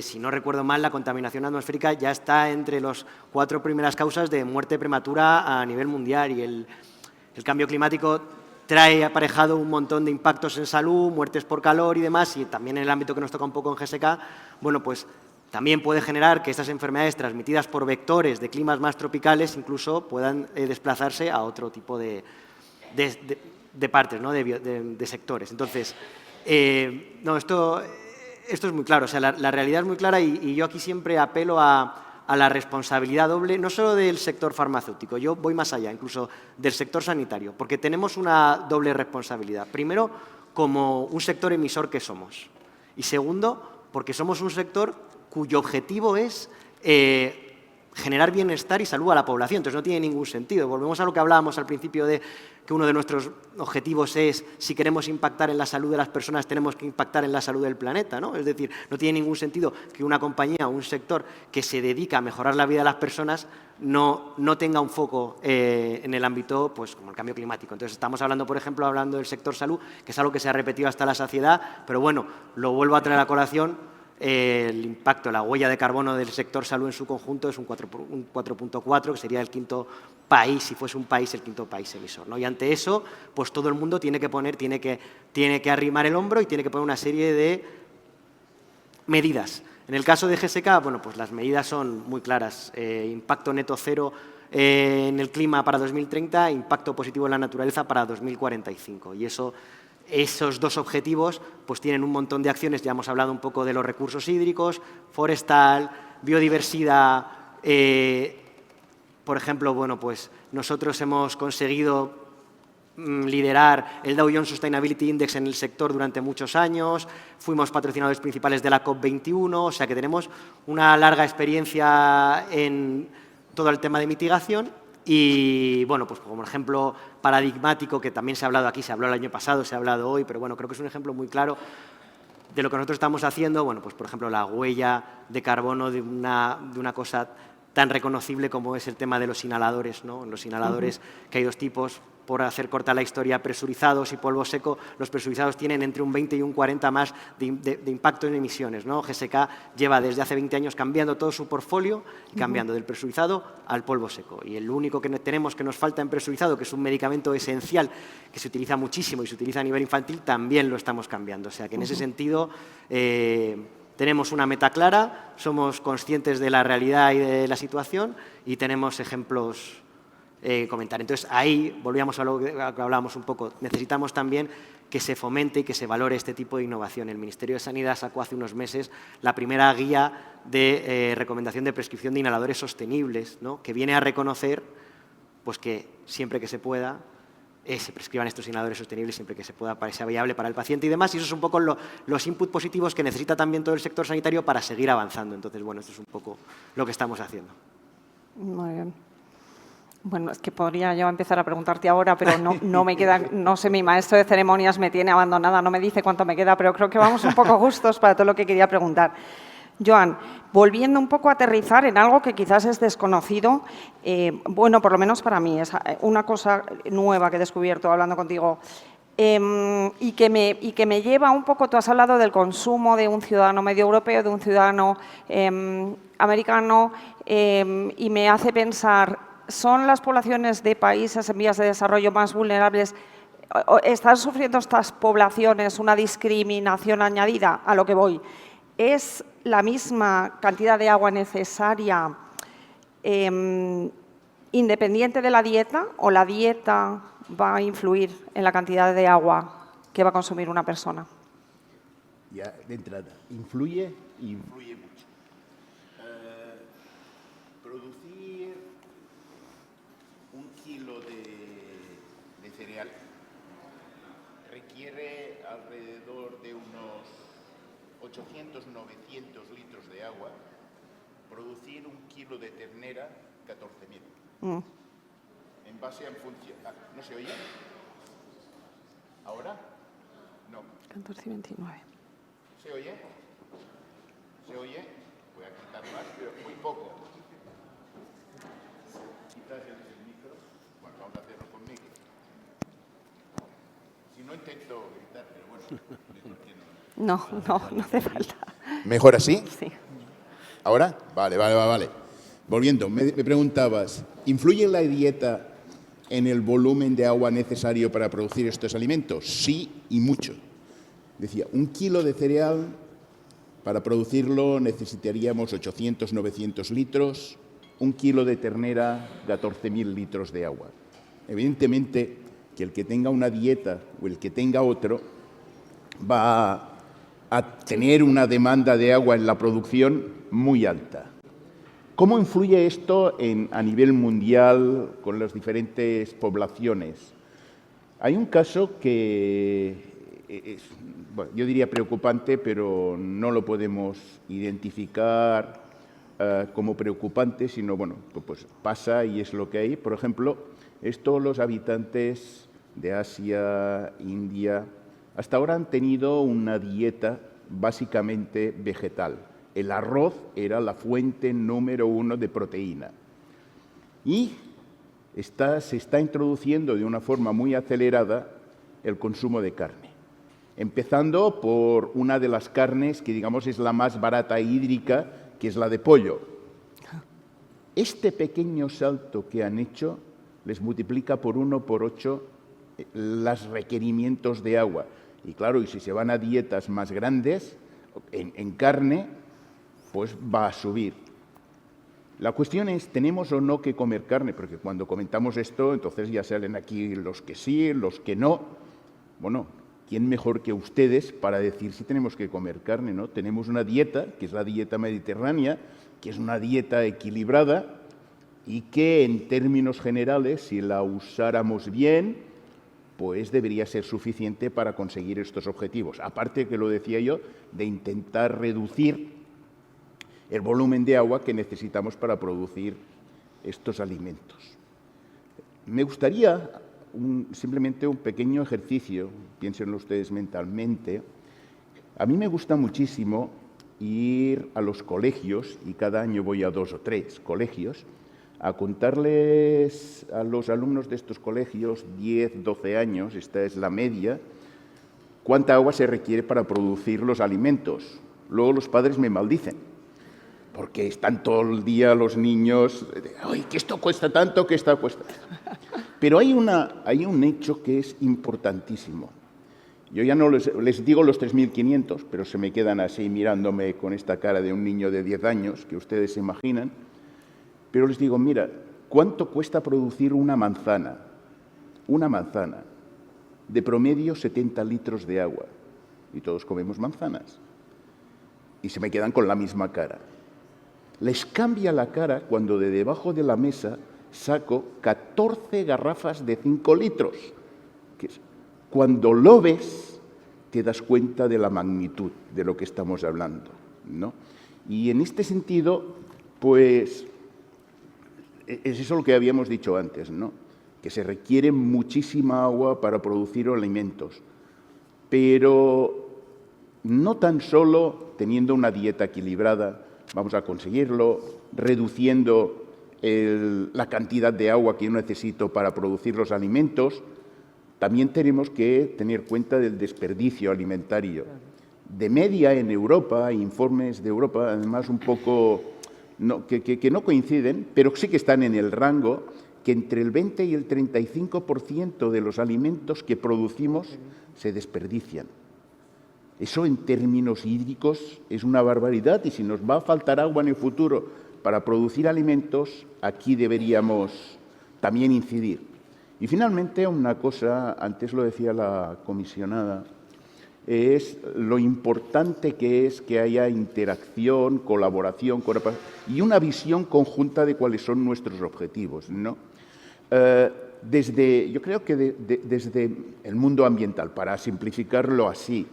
si no recuerdo mal, la contaminación atmosférica ya está entre las 4 primeras causas de muerte prematura a nivel mundial, y el cambio climático trae aparejado un montón de impactos en salud, muertes por calor y demás, y también en el ámbito que nos toca un poco en GSK, bueno, pues también puede generar que estas enfermedades transmitidas por vectores de climas más tropicales incluso puedan desplazarse a otro tipo de partes, ¿no? de sectores. Entonces, no, esto es muy claro, o sea, la realidad es muy clara y yo aquí siempre apelo a la responsabilidad doble, no solo del sector farmacéutico, yo voy más allá, incluso del sector sanitario, porque tenemos una doble responsabilidad. Primero, como un sector emisor que somos. Y segundo, porque somos un sector cuyo objetivo es generar bienestar y salud a la población. Entonces, no tiene ningún sentido. Volvemos a lo que hablábamos al principio de que uno de nuestros objetivos es, si queremos impactar en la salud de las personas, tenemos que impactar en la salud del planeta, ¿no? Es decir, no tiene ningún sentido que una compañía o un sector que se dedica a mejorar la vida de las personas no tenga un foco en el ámbito, pues, como el cambio climático. Entonces, estamos hablando, por ejemplo, del sector salud, que es algo que se ha repetido hasta la saciedad, pero bueno, lo vuelvo a traer a colación. El impacto, la huella de carbono del sector salud en su conjunto es un 4.4, que sería el quinto país, si fuese un país, el quinto país emisor, ¿no? Y ante eso, pues todo el mundo tiene que arrimar el hombro y tiene que poner una serie de medidas. En el caso de GSK, bueno, pues las medidas son muy claras. Impacto neto cero en el clima para 2030, impacto positivo en la naturaleza para 2045. Y esos dos objetivos pues tienen un montón de acciones. Ya hemos hablado un poco de los recursos hídricos, forestal, biodiversidad. Por ejemplo, bueno, pues nosotros hemos conseguido liderar el Dow Jones Sustainability Index en el sector durante muchos años, fuimos patrocinadores principales de la COP21, o sea que tenemos una larga experiencia en todo el tema de mitigación. Y, bueno, pues como ejemplo paradigmático, que también se ha hablado aquí, se habló el año pasado, se ha hablado hoy, pero bueno, creo que es un ejemplo muy claro de lo que nosotros estamos haciendo. Bueno, pues por ejemplo, la huella de carbono de una cosa tan reconocible como es el tema de los inhaladores, ¿no? Los inhaladores, que hay dos tipos, por hacer corta la historia, presurizados y polvo seco. Los presurizados tienen entre un 20 y un 40 más de impacto en emisiones, ¿no? GSK lleva desde hace 20 años cambiando todo su portfolio, cambiando del presurizado al polvo seco. Y el único que tenemos que nos falta en presurizado, que es un medicamento esencial que se utiliza muchísimo y se utiliza a nivel infantil, también lo estamos cambiando. O sea que en ese sentido tenemos una meta clara, somos conscientes de la realidad y de la situación y tenemos ejemplos comentar. Entonces, ahí volvíamos a lo que hablábamos un poco. Necesitamos también que se fomente y que se valore este tipo de innovación. El Ministerio de Sanidad sacó hace unos meses la primera guía de recomendación de prescripción de inhaladores sostenibles, ¿no? Que viene a reconocer pues, que siempre que se pueda se prescriban estos inhaladores sostenibles, siempre que se pueda, para que sea viable para el paciente y demás. Y eso es un poco los inputs positivos que necesita también todo el sector sanitario para seguir avanzando. Entonces, bueno, esto es un poco lo que estamos haciendo. Muy bien. Bueno, es que podría yo empezar a preguntarte ahora, pero no me queda, no sé, mi maestro de ceremonias me tiene abandonada, no me dice cuánto me queda, pero creo que vamos un poco justos para todo lo que quería preguntar. Joan, volviendo un poco a aterrizar en algo que quizás es desconocido, bueno, por lo menos para mí, es una cosa nueva que he descubierto hablando contigo, y que me lleva un poco, tú has hablado del consumo de un ciudadano medio europeo, de un ciudadano americano, y me hace pensar, ¿son las poblaciones de países en vías de desarrollo más vulnerables? ¿Están sufriendo estas poblaciones una discriminación añadida? A lo que voy. ¿Es la misma cantidad de agua necesaria independiente de la dieta o la dieta va a influir en la cantidad de agua que va a consumir una persona? Ya, de entrada, influye mucho. Producir un kilo de cereal requiere alrededor de unos 800, 900 litros de agua. Producir un kilo de ternera, 14.000. En base a función... ¿No se oye? ¿Ahora? No. 14 y 29. ¿Se oye? ¿Se oye? Voy a quitar más, pero muy poco. Quitas el micro. Bueno, vamos a hacerlo con micro. Si no, intento gritar, pero bueno. No hace falta. ¿Mejor así? Sí. ¿Ahora? Vale. Volviendo, me preguntabas, ¿influye la dieta en el volumen de agua necesario para producir estos alimentos? Sí, y mucho. Decía, un kilo de cereal Para producirlo necesitaríamos 800-900 litros, 1 kilo de ternera, 14.000 litros de agua. Evidentemente que el que tenga una dieta o el que tenga otro va a tener una demanda de agua en la producción muy alta. ¿Cómo influye esto a nivel mundial con las diferentes poblaciones? Hay un caso que es, bueno, yo diría preocupante, pero no lo podemos identificar como preocupante, sino, bueno, pues pasa y es lo que hay. Por ejemplo, todos los habitantes de Asia, India, hasta ahora han tenido una dieta básicamente vegetal. El arroz era la fuente número 1 de proteína. Y se está introduciendo de una forma muy acelerada el consumo de carne. Empezando por una de las carnes que, digamos, es la más barata e hídrica, que es la de pollo. Este pequeño salto que han hecho les multiplica por 1 por 8 los requerimientos de agua. Y claro, y si se van a dietas más grandes, en carne, pues va a subir. La cuestión es, ¿tenemos o no que comer carne? Porque cuando comentamos esto, entonces ya salen aquí los que sí, los que no. Bueno, ¿quién mejor que ustedes para decir si tenemos que comer carne, ¿no? Tenemos una dieta, que es la dieta mediterránea, que es una dieta equilibrada y que en términos generales, si la usáramos bien, pues debería ser suficiente para conseguir estos objetivos. Aparte, que lo decía yo, de intentar reducir el volumen de agua que necesitamos para producir estos alimentos. Me gustaría simplemente un pequeño ejercicio, piénsenlo ustedes mentalmente. A mí me gusta muchísimo ir a los colegios, y cada año voy a 2 o 3 colegios, a contarles a los alumnos de estos colegios, 10, 12 años, esta es la media, cuánta agua se requiere para producir los alimentos. Luego los padres me maldicen, porque están todo el día los niños, ¡ay, que esto cuesta tanto, que esto cuesta! Pero hay un hecho que es importantísimo. Yo ya no les digo los 3.500, pero se me quedan así mirándome con esta cara de un niño de 10 años, que ustedes se imaginan. Pero les digo, mira, ¿cuánto cuesta producir una manzana? Una manzana. De promedio 70 litros de agua. Y todos comemos manzanas. Y se me quedan con la misma cara. Les cambia la cara cuando de debajo de la mesa saco 14 garrafas de 5 litros. Cuando lo ves, te das cuenta de la magnitud de lo que estamos hablando, ¿no? Y en este sentido, pues, es eso lo que habíamos dicho antes, ¿no? Que se requiere muchísima agua para producir alimentos, pero no tan solo teniendo una dieta equilibrada vamos a conseguirlo, reduciendo la cantidad de agua que yo necesito para producir los alimentos. También tenemos que tener cuenta del desperdicio alimentario. De media en Europa, hay informes de Europa, además un poco que no coinciden, pero sí que están en el rango, que entre el 20 y el 35% de los alimentos que producimos se desperdician. Eso en términos hídricos es una barbaridad, y si nos va a faltar agua en el futuro para producir alimentos, aquí deberíamos también incidir. Y finalmente, una cosa, antes lo decía la comisionada, es lo importante que es que haya interacción, colaboración y una visión conjunta de cuáles son nuestros objetivos, ¿no? Yo creo que desde el mundo ambiental, para simplificarlo así,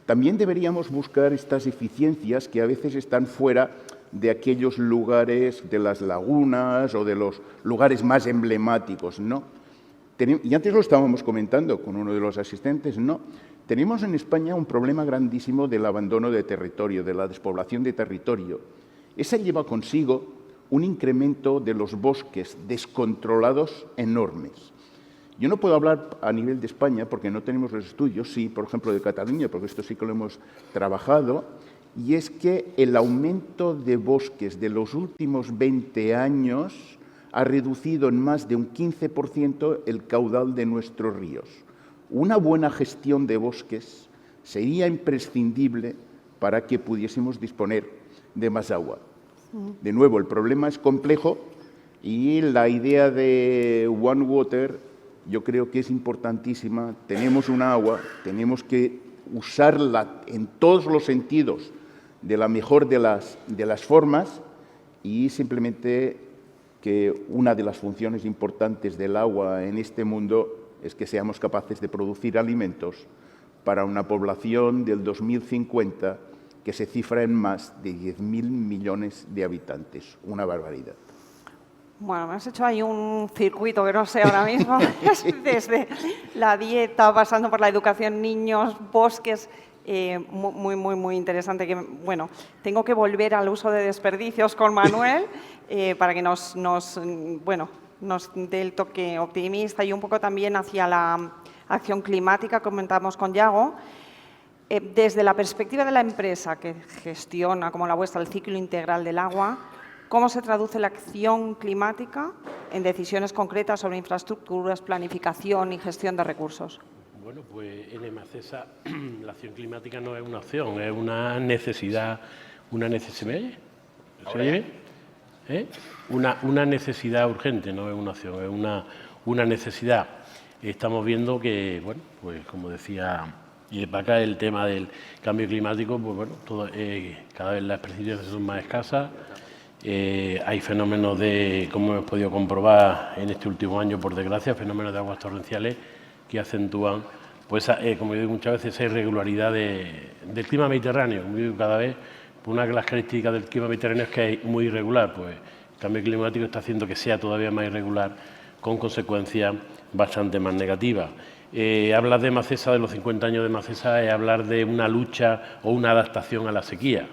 también deberíamos buscar estas eficiencias que a veces están fuera de aquellos lugares, de las lagunas o de los lugares más emblemáticos, ¿no? Y antes lo estábamos comentando con uno de los asistentes, ¿no? Tenemos en España un problema grandísimo del abandono de territorio, de la despoblación de territorio. Esa lleva consigo un incremento de los bosques descontrolados enormes. Yo no puedo hablar a nivel de España porque no tenemos los estudios, sí, por ejemplo, de Cataluña, porque esto sí que lo hemos trabajado, y es que el aumento de bosques de los últimos 20 años ha reducido en más de un 15% el caudal de nuestros ríos. Una buena gestión de bosques sería imprescindible para que pudiésemos disponer de más agua. De nuevo, el problema es complejo y la idea de One Water yo creo que es importantísima. Tenemos una agua, tenemos que usarla en todos los sentidos de la mejor de las formas, y simplemente que una de las funciones importantes del agua en este mundo es que seamos capaces de producir alimentos para una población del 2050 que se cifra en más de 10.000 millones de habitantes. Una barbaridad. Bueno, me has hecho ahí un circuito que no sé ahora mismo, desde la dieta, pasando por la educación, niños, bosques, muy interesante. Que, bueno, tengo que volver al uso de desperdicios con Manuel para que nos dé el toque optimista y un poco también hacia la acción climática, comentamos con Yago. Desde la perspectiva de la empresa que gestiona, como la vuestra, el ciclo integral del agua, ¿cómo se traduce la acción climática en decisiones concretas sobre infraestructuras, planificación y gestión de recursos? Bueno, pues en EMACESA la acción climática no es una opción, es una necesidad. ¿Se me oye? ¿Se oye bien? Una necesidad urgente, no es una opción, es una necesidad. Estamos viendo que, bueno, pues como decía, y para acá el tema del cambio climático, pues bueno, cada vez las precipitaciones son más escasas. Hay fenómenos como hemos podido comprobar en este último año, por desgracia, fenómenos de aguas torrenciales que acentúan, pues, como yo digo muchas veces, esa irregularidad del clima mediterráneo. Como digo, cada vez, una de las características del clima mediterráneo es que es muy irregular, pues el cambio climático está haciendo que sea todavía más irregular, con consecuencias bastante más negativas. Hablar de EMACESA, de los 50 años de EMACESA, es hablar de una lucha o una adaptación a la sequía.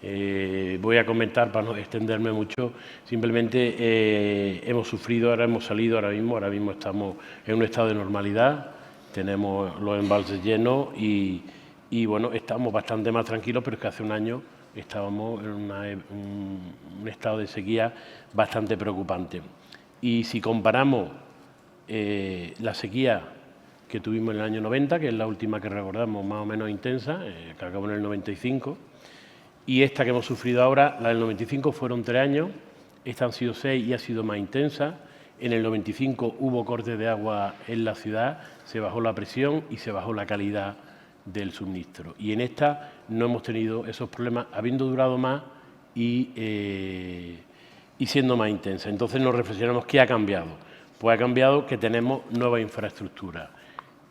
Voy a comentar, para no extenderme mucho, simplemente hemos sufrido, ahora mismo estamos en un estado de normalidad, tenemos los embalses llenos y bueno, estamos bastante más tranquilos, pero es que hace un año estábamos en un estado de sequía bastante preocupante. Y si comparamos la sequía que tuvimos en el año 90, que es la última que recordamos más o menos intensa, que acabó en el 95, y esta que hemos sufrido ahora, la del 95, fueron 3 años, esta han sido 6 y ha sido más intensa. En el 95 hubo cortes de agua en la ciudad, se bajó la presión y se bajó la calidad del suministro. Y en esta no hemos tenido esos problemas, habiendo durado más y siendo más intensa. Entonces nos reflexionamos, ¿qué ha cambiado? Pues ha cambiado que tenemos nueva infraestructura.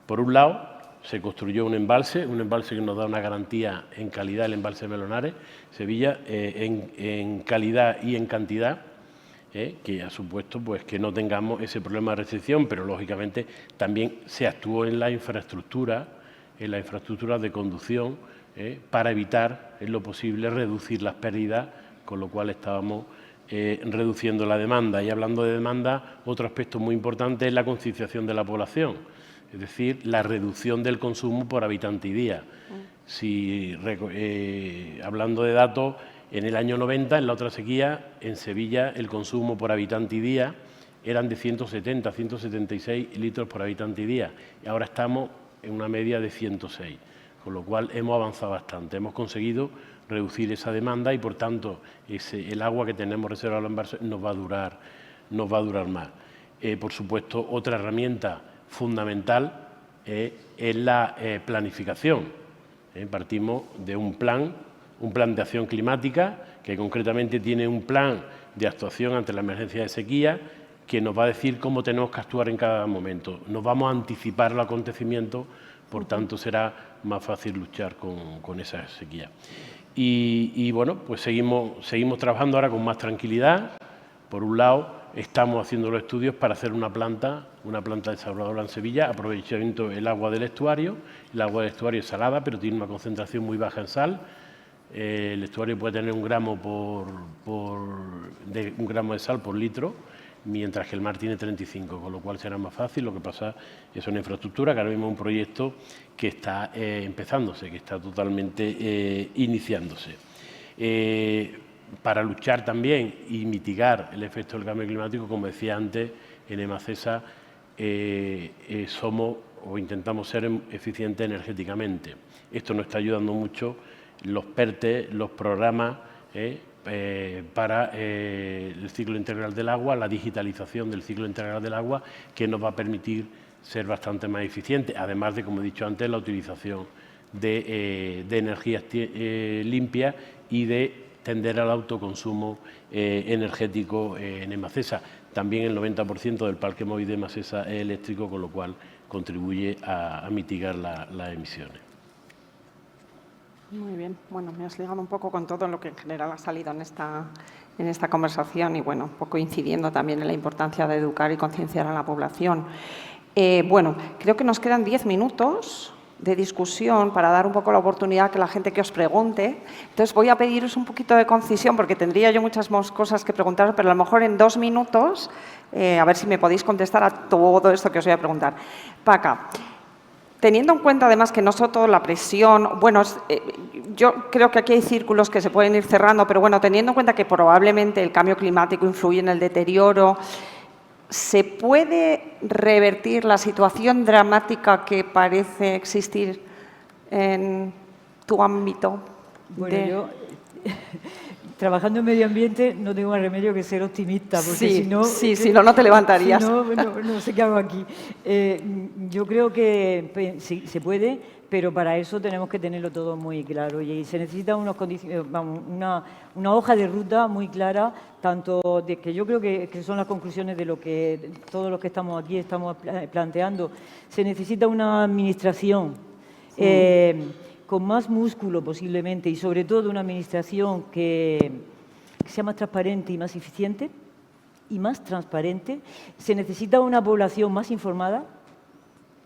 Por un lado, se construyó un embalse que nos da una garantía en calidad, el embalse de Melonares, Sevilla, en calidad y en cantidad, que ha supuesto pues, que no tengamos ese problema de restricción, pero lógicamente también se actuó en la infraestructura de conducción, para evitar, en lo posible, reducir las pérdidas, con lo cual estábamos reduciendo la demanda. Y hablando de demanda, otro aspecto muy importante es la concienciación de la población, es decir, la reducción del consumo por habitante y día. Hablando de datos, en el año 90, en la otra sequía, en Sevilla, el consumo por habitante y día eran de 170, 176 litros por habitante y día. Y ahora estamos en una media de 106, con lo cual hemos avanzado bastante. Hemos conseguido reducir esa demanda y, por tanto, el agua que tenemos reservada en los embalses nos va a durar más. Por supuesto, otra herramienta fundamental es la planificación. Partimos de un plan de acción climática que concretamente tiene un plan de actuación ante la emergencia de sequía que nos va a decir cómo tenemos que actuar en cada momento. Nos vamos a anticipar los acontecimientos, por tanto será más fácil luchar con esa sequía. Y bueno, pues seguimos trabajando ahora con más tranquilidad. Por un lado, estamos haciendo los estudios para hacer una planta desaladora en Sevilla, aprovechamiento del agua del estuario. El agua del estuario es salada, pero tiene una concentración muy baja en sal. El estuario puede tener un gramo de sal por litro, mientras que el mar tiene 35, con lo cual será más fácil. Lo que pasa es una infraestructura que ahora mismo es un proyecto que está empezándose, que está totalmente iniciándose. Para luchar también y mitigar el efecto del cambio climático, como decía antes, en EMACESA somos o intentamos ser eficientes energéticamente. Esto nos está ayudando mucho los PERTE, los programas para el ciclo integral del agua, la digitalización del ciclo integral del agua, que nos va a permitir ser bastante más eficientes, además de, como he dicho antes, la utilización de energías limpias y de tender al autoconsumo energético en Emacesa. También el 90% del parque móvil de Emacesa es eléctrico, con lo cual contribuye a mitigar las emisiones. Muy bien. Bueno, me has ligado un poco con todo lo que en general ha salido en esta conversación y, bueno, un poco incidiendo también en la importancia de educar y concienciar a la población. Bueno, creo que nos quedan 10 minutos de discusión para dar un poco la oportunidad a que la gente que os pregunte. Entonces, voy a pediros un poquito de concisión porque tendría yo muchas más cosas que preguntaros, pero a lo mejor en 2 minutos, a ver si me podéis contestar a todo esto que os voy a preguntar. Paca, teniendo en cuenta además que nosotros la presión, bueno, yo creo que aquí hay círculos que se pueden ir cerrando, pero bueno, teniendo en cuenta que probablemente el cambio climático influye en el deterioro, ¿se puede revertir la situación dramática que parece existir en tu ámbito? Bueno, yo, trabajando en medio ambiente, no tengo más remedio que ser optimista, porque sí, si no, no te levantarías. Si no sé qué hago aquí. Yo creo que sí, se puede, pero para eso tenemos que tenerlo todo muy claro y se necesita una hoja de ruta muy clara, tanto de que yo creo que son las conclusiones de lo que todos los que estamos aquí estamos planteando. Se necesita una administración con más músculo posiblemente y sobre todo una administración que sea más transparente y más eficiente y más transparente. Se necesita una población más informada.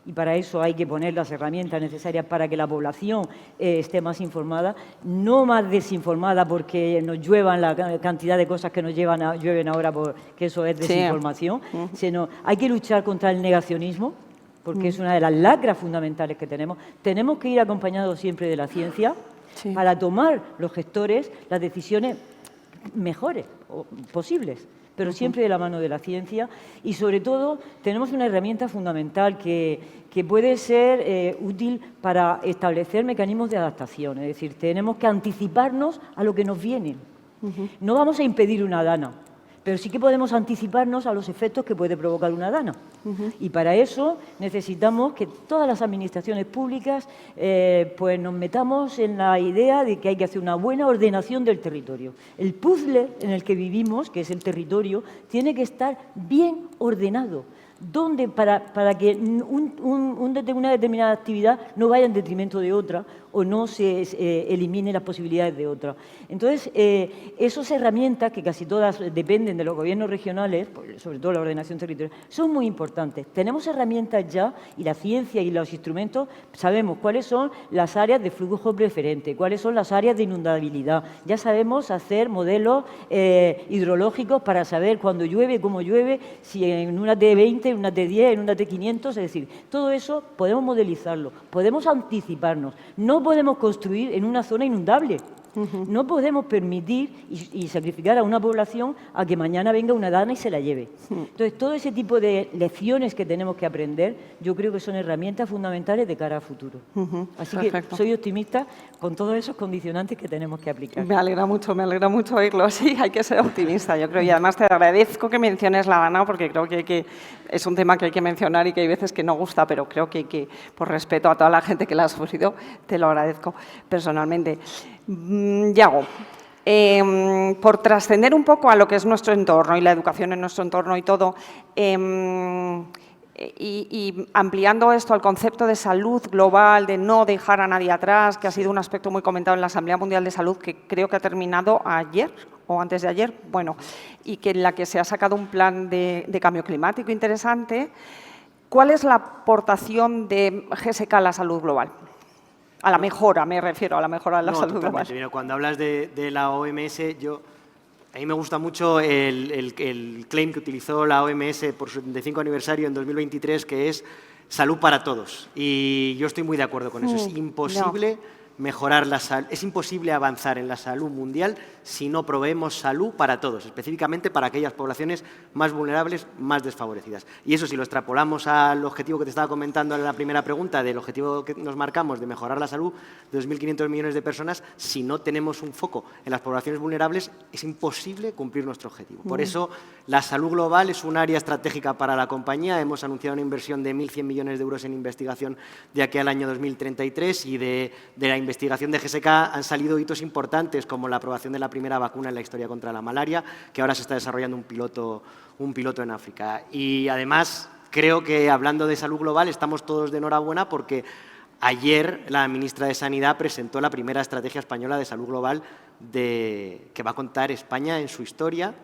Y para eso hay que poner las herramientas necesarias para que la población esté más informada, no más desinformada porque nos lluevan la cantidad de cosas que nos llueven ahora, porque eso es desinformación, sino hay que luchar contra el negacionismo, porque es una de las lacras fundamentales que tenemos. Tenemos que ir acompañados siempre de la ciencia para tomar los gestores las decisiones mejores posibles, pero siempre de la mano de la ciencia y, sobre todo, tenemos una herramienta fundamental que puede ser útil para establecer mecanismos de adaptación. Es decir, tenemos que anticiparnos a lo que nos viene. No vamos a impedir una dana, pero sí que podemos anticiparnos a los efectos que puede provocar una dana. Y para eso necesitamos que todas las administraciones públicas pues nos metamos en la idea de que hay que hacer una buena ordenación del territorio. El puzzle en el que vivimos, que es el territorio, tiene que estar bien ordenado, donde para que una determinada actividad no vaya en detrimento de otra o no se elimine las posibilidades de otra. Entonces, esas herramientas, que casi todas dependen de los gobiernos regionales, sobre todo la ordenación territorial, son muy importantes. Tenemos herramientas ya y la ciencia y los instrumentos, sabemos cuáles son las áreas de flujo preferente, cuáles son las áreas de inundabilidad. Ya sabemos hacer modelos hidrológicos para saber cuándo llueve, cómo llueve, si en una T20, en una T10, en una T500, es decir, todo eso podemos modelizarlo, podemos anticiparnos. No podemos construir en una zona inundable. No podemos permitir y sacrificar a una población a que mañana venga una dana y se la lleve. Entonces, todo ese tipo de lecciones que tenemos que aprender, yo creo que son herramientas fundamentales de cara al futuro. Así que soy optimista con todos esos condicionantes que tenemos que aplicar. Me alegra mucho oírlo. Sí, hay que ser optimista, yo creo. Y además te agradezco que menciones la dana, porque creo que es un tema que hay que mencionar y que hay veces que no gusta, pero creo que por respeto a toda la gente que la ha sufrido, te lo agradezco personalmente. Yago, por trascender un poco a lo que es nuestro entorno y la educación en nuestro entorno y todo, y ampliando esto al concepto de salud global, de no dejar a nadie atrás, que ha sido un aspecto muy comentado en la Asamblea Mundial de Salud, que creo que ha terminado ayer o antes de ayer, bueno, y que en la que se ha sacado un plan de cambio climático interesante. ¿Cuál es la aportación de GSK a la salud global? A la mejora, me refiero, a la mejora de la salud global. Mira, cuando hablas de la OMS, a mí me gusta mucho el claim que utilizó la OMS por su 75 aniversario en 2023, que es salud para todos. Y yo estoy muy de acuerdo con eso. Es imposible mejorar la salud, es imposible avanzar en la salud mundial si no proveemos salud para todos, específicamente para aquellas poblaciones más vulnerables, más desfavorecidas. Y eso, si lo extrapolamos al objetivo que te estaba comentando en la primera pregunta, del objetivo que nos marcamos de mejorar la salud de 2.500 millones de personas, si no tenemos un foco en las poblaciones vulnerables, es imposible cumplir nuestro objetivo. Por eso, la salud global es un área estratégica para la compañía. Hemos anunciado una inversión de 1.100 millones de euros en investigación de aquí al año 2033 y de la investigación de GSK han salido hitos importantes como la aprobación de la primera vacuna en la historia contra la malaria, que ahora se está desarrollando un piloto en África. Y además, creo que hablando de salud global estamos todos de enhorabuena porque ayer la ministra de Sanidad presentó la primera estrategia española de salud global que va a contar España en su historia,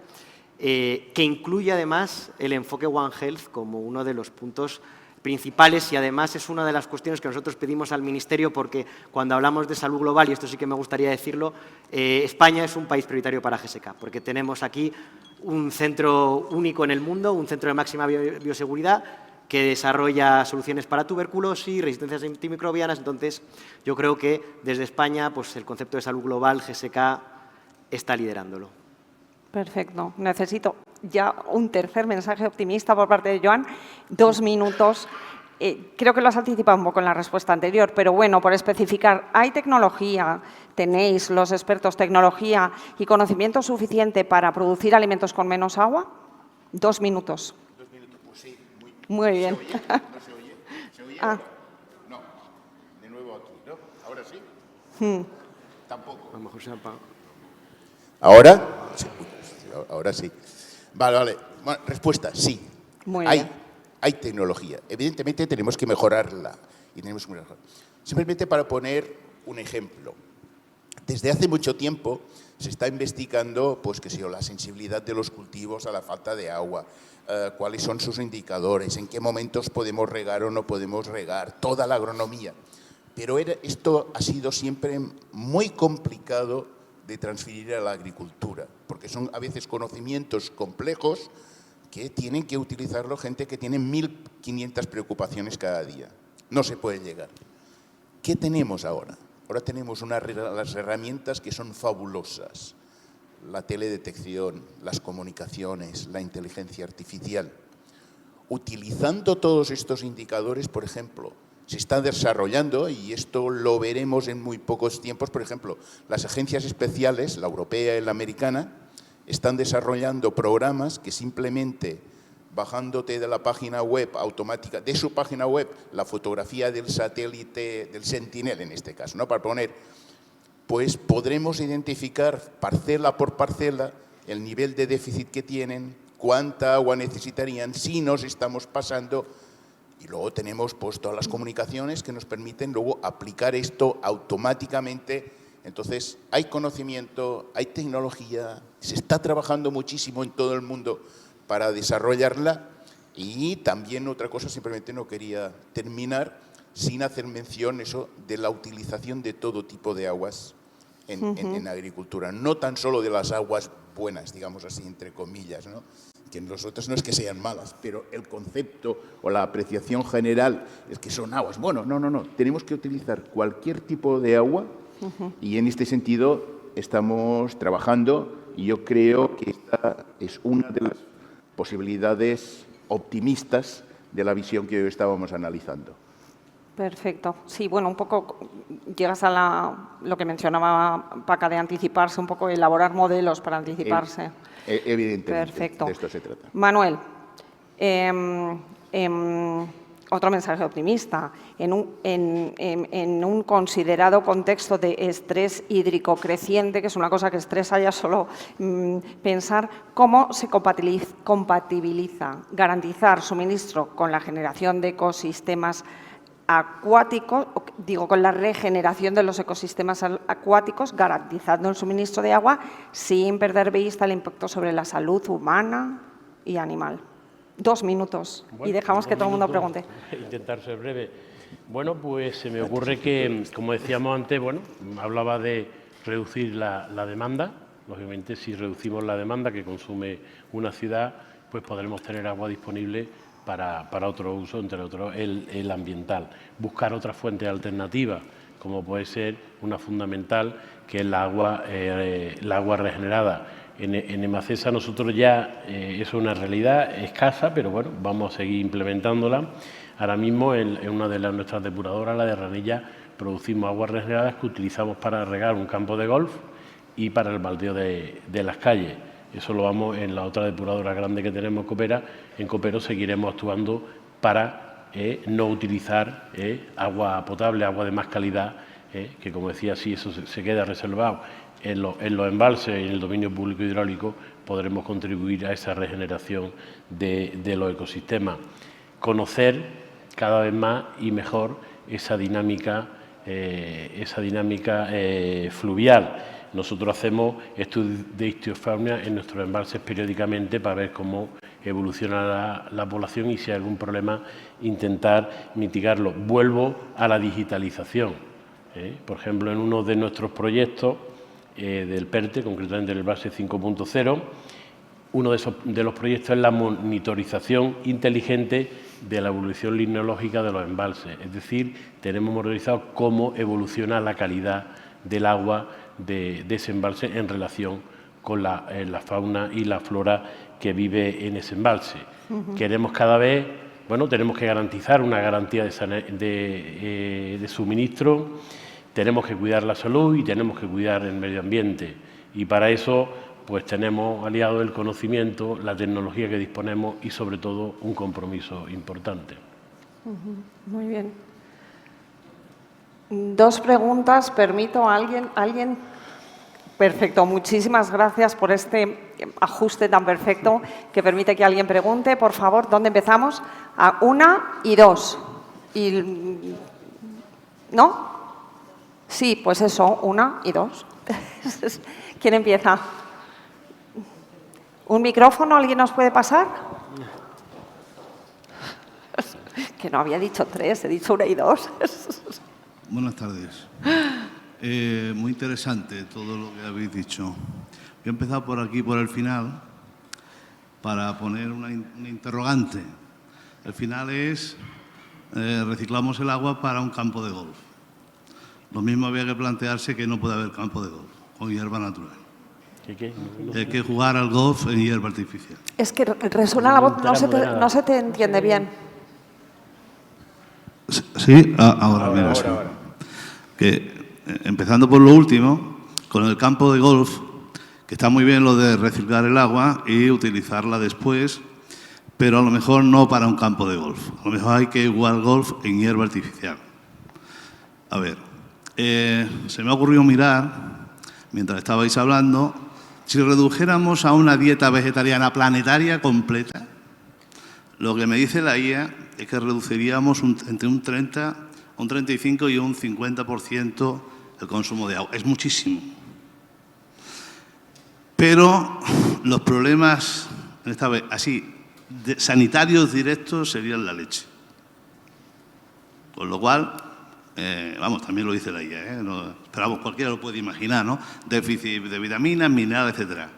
que incluye además el enfoque One Health como uno de los puntos principales y además es una de las cuestiones que nosotros pedimos al Ministerio porque cuando hablamos de salud global, y esto sí que me gustaría decirlo, España es un país prioritario para GSK porque tenemos aquí un centro único en el mundo, un centro de máxima bioseguridad que desarrolla soluciones para tuberculosis, resistencias antimicrobianas. Entonces, yo creo que desde España pues, el concepto de salud global, GSK, está liderándolo. Perfecto. Necesito ya un tercer mensaje optimista por parte de Joan. 2 minutos. Creo que lo has anticipado un poco en la respuesta anterior, pero bueno, por especificar, ¿hay tecnología, tenéis los expertos tecnología y conocimiento suficiente para producir alimentos con menos agua? 2 minutos. 2 minutos, pues sí. Muy bien. ¿Se oye? ¿No se oye? ¿Se oye? Ah. No. De nuevo aquí, ¿no? ¿Ahora sí? Tampoco. A lo mejor se ha apagado. ¿Ahora? Sí. Ahora sí. Vale. Bueno, respuesta, sí. Muy bien. Hay tecnología. Evidentemente tenemos que mejorarla. Simplemente para poner un ejemplo. Desde hace mucho tiempo se está investigando pues, la sensibilidad de los cultivos a la falta de agua, cuáles son sus indicadores, en qué momentos podemos regar o no podemos regar, toda la agronomía. Pero esto ha sido siempre muy complicado de transferir a la agricultura, porque son a veces conocimientos complejos que tienen que utilizarlo gente que tiene 1.500 preocupaciones cada día. No se puede llegar. ¿Qué tenemos ahora? Ahora tenemos las herramientas que son fabulosas. La teledetección, las comunicaciones, la inteligencia artificial. Utilizando todos estos indicadores, por ejemplo, se está desarrollando, y esto lo veremos en muy pocos tiempos, por ejemplo, las agencias especiales, la europea y la americana, están desarrollando programas que simplemente bajándote de la página web automática, de su página web, la fotografía del satélite, del Sentinel en este caso, ¿no? Para poner, pues podremos identificar parcela por parcela el nivel de déficit que tienen, cuánta agua necesitarían, si nos estamos pasando. Y luego tenemos pues, todas las comunicaciones que nos permiten luego aplicar esto automáticamente. Entonces, hay conocimiento, hay tecnología, se está trabajando muchísimo en todo el mundo para desarrollarla. Y también otra cosa, simplemente no quería terminar sin hacer mención de la utilización de todo tipo de aguas en agricultura. No tan solo de las aguas buenas, digamos así, entre comillas, ¿no? Que nosotros no es que sean malas, pero el concepto o la apreciación general es que son aguas. Bueno, no. Tenemos que utilizar cualquier tipo de agua y en este sentido estamos trabajando y yo creo que esta es una de las posibilidades optimistas de la visión que hoy estábamos analizando. Perfecto. Sí, bueno, un poco llegas a lo que mencionaba Paca de anticiparse, un poco elaborar modelos para anticiparse. Evidentemente, perfecto. de esto se trata. Manuel, otro mensaje optimista. En un considerado contexto de estrés hídrico creciente, que es una cosa que estresa ya solo pensar, ¿cómo se compatibiliza garantizar suministro con la generación de ecosistemas acuáticos, con la regeneración de los ecosistemas acuáticos, garantizando el suministro de agua sin perder de vista el impacto sobre la salud humana y animal? 2 minutos y dejamos que todo el mundo pregunte. Intentar ser breve. Bueno, pues se me ocurre que, como decíamos antes, hablaba de reducir la demanda. Lógicamente, si reducimos la demanda que consume una ciudad, pues podremos tener agua disponible para otro uso, entre otros el ambiental. Buscar otras fuentes alternativas, como puede ser una fundamental, que es la agua regenerada. En Emacesa nosotros ya, eso es una realidad escasa, pero bueno, vamos a seguir implementándola. Ahora mismo en una de nuestras depuradoras, la de Ranilla, producimos aguas regeneradas que utilizamos para regar un campo de golf y para el baldeo de las calles. Eso lo vamos en la otra depuradora grande que tenemos en Copero seguiremos actuando para no utilizar agua potable, agua de más calidad, que como decía, si eso se queda reservado en los embalses y en el dominio público hidráulico, podremos contribuir a esa regeneración de los ecosistemas. Conocer cada vez más y mejor esa dinámica fluvial. Nosotros hacemos estudios de ictiofauna en nuestros embalses periódicamente para ver cómo evoluciona la población y si hay algún problema, intentar mitigarlo. Vuelvo a la digitalización. Por ejemplo, en uno de nuestros proyectos del PERTE, concretamente en el base 5.0, uno de los proyectos es la monitorización inteligente de la evolución limnológica de los embalses. Es decir, tenemos monitorizado cómo evoluciona la calidad del agua de ese embalse en relación con la fauna y la flora que vive en ese embalse. Queremos cada vez, bueno, tenemos que garantizar una garantía de suministro, tenemos que cuidar la salud y tenemos que cuidar el medio ambiente. Y para eso, pues tenemos aliado el conocimiento, la tecnología que disponemos y, sobre todo, un compromiso importante. Muy bien. 2 preguntas. Permito a alguien. Perfecto. Muchísimas gracias por este ajuste tan perfecto que permite que alguien pregunte. Por favor, ¿dónde empezamos? A 1 y 2. ¿No? Sí, pues eso, 1 y 2. ¿Quién empieza? ¿Un micrófono alguien nos puede pasar? Que no había dicho 3, he dicho 1 y 2. Buenas tardes. Muy interesante todo lo que habéis dicho. Voy a empezar por aquí, por el final, para poner una interrogante. El final es, reciclamos el agua para un campo de golf. Lo mismo había que plantearse que no puede haber campo de golf con hierba natural. ¿Qué? Hay que jugar al golf en hierba artificial. Es que resuena la voz, no se te entiende bien. Sí, ahora mira. Ahora. Que, empezando por lo último, con el campo de golf, que está muy bien lo de reciclar el agua y utilizarla después, pero a lo mejor no para un campo de golf. A lo mejor hay que jugar golf en hierba artificial. A ver, se me ha ocurrido mirar, mientras estabais hablando, si redujéramos a una dieta vegetariana planetaria completa, lo que me dice la IA es que reduciríamos entre un 30, un 35 y un 50% el consumo de agua. Es muchísimo. Pero los problemas, esta vez así, sanitarios directos serían la leche. Con lo cual, vamos, también lo dice la IA, no, pero vamos, cualquiera lo puede imaginar, ¿no? Déficit de vitaminas, minerales, etcétera.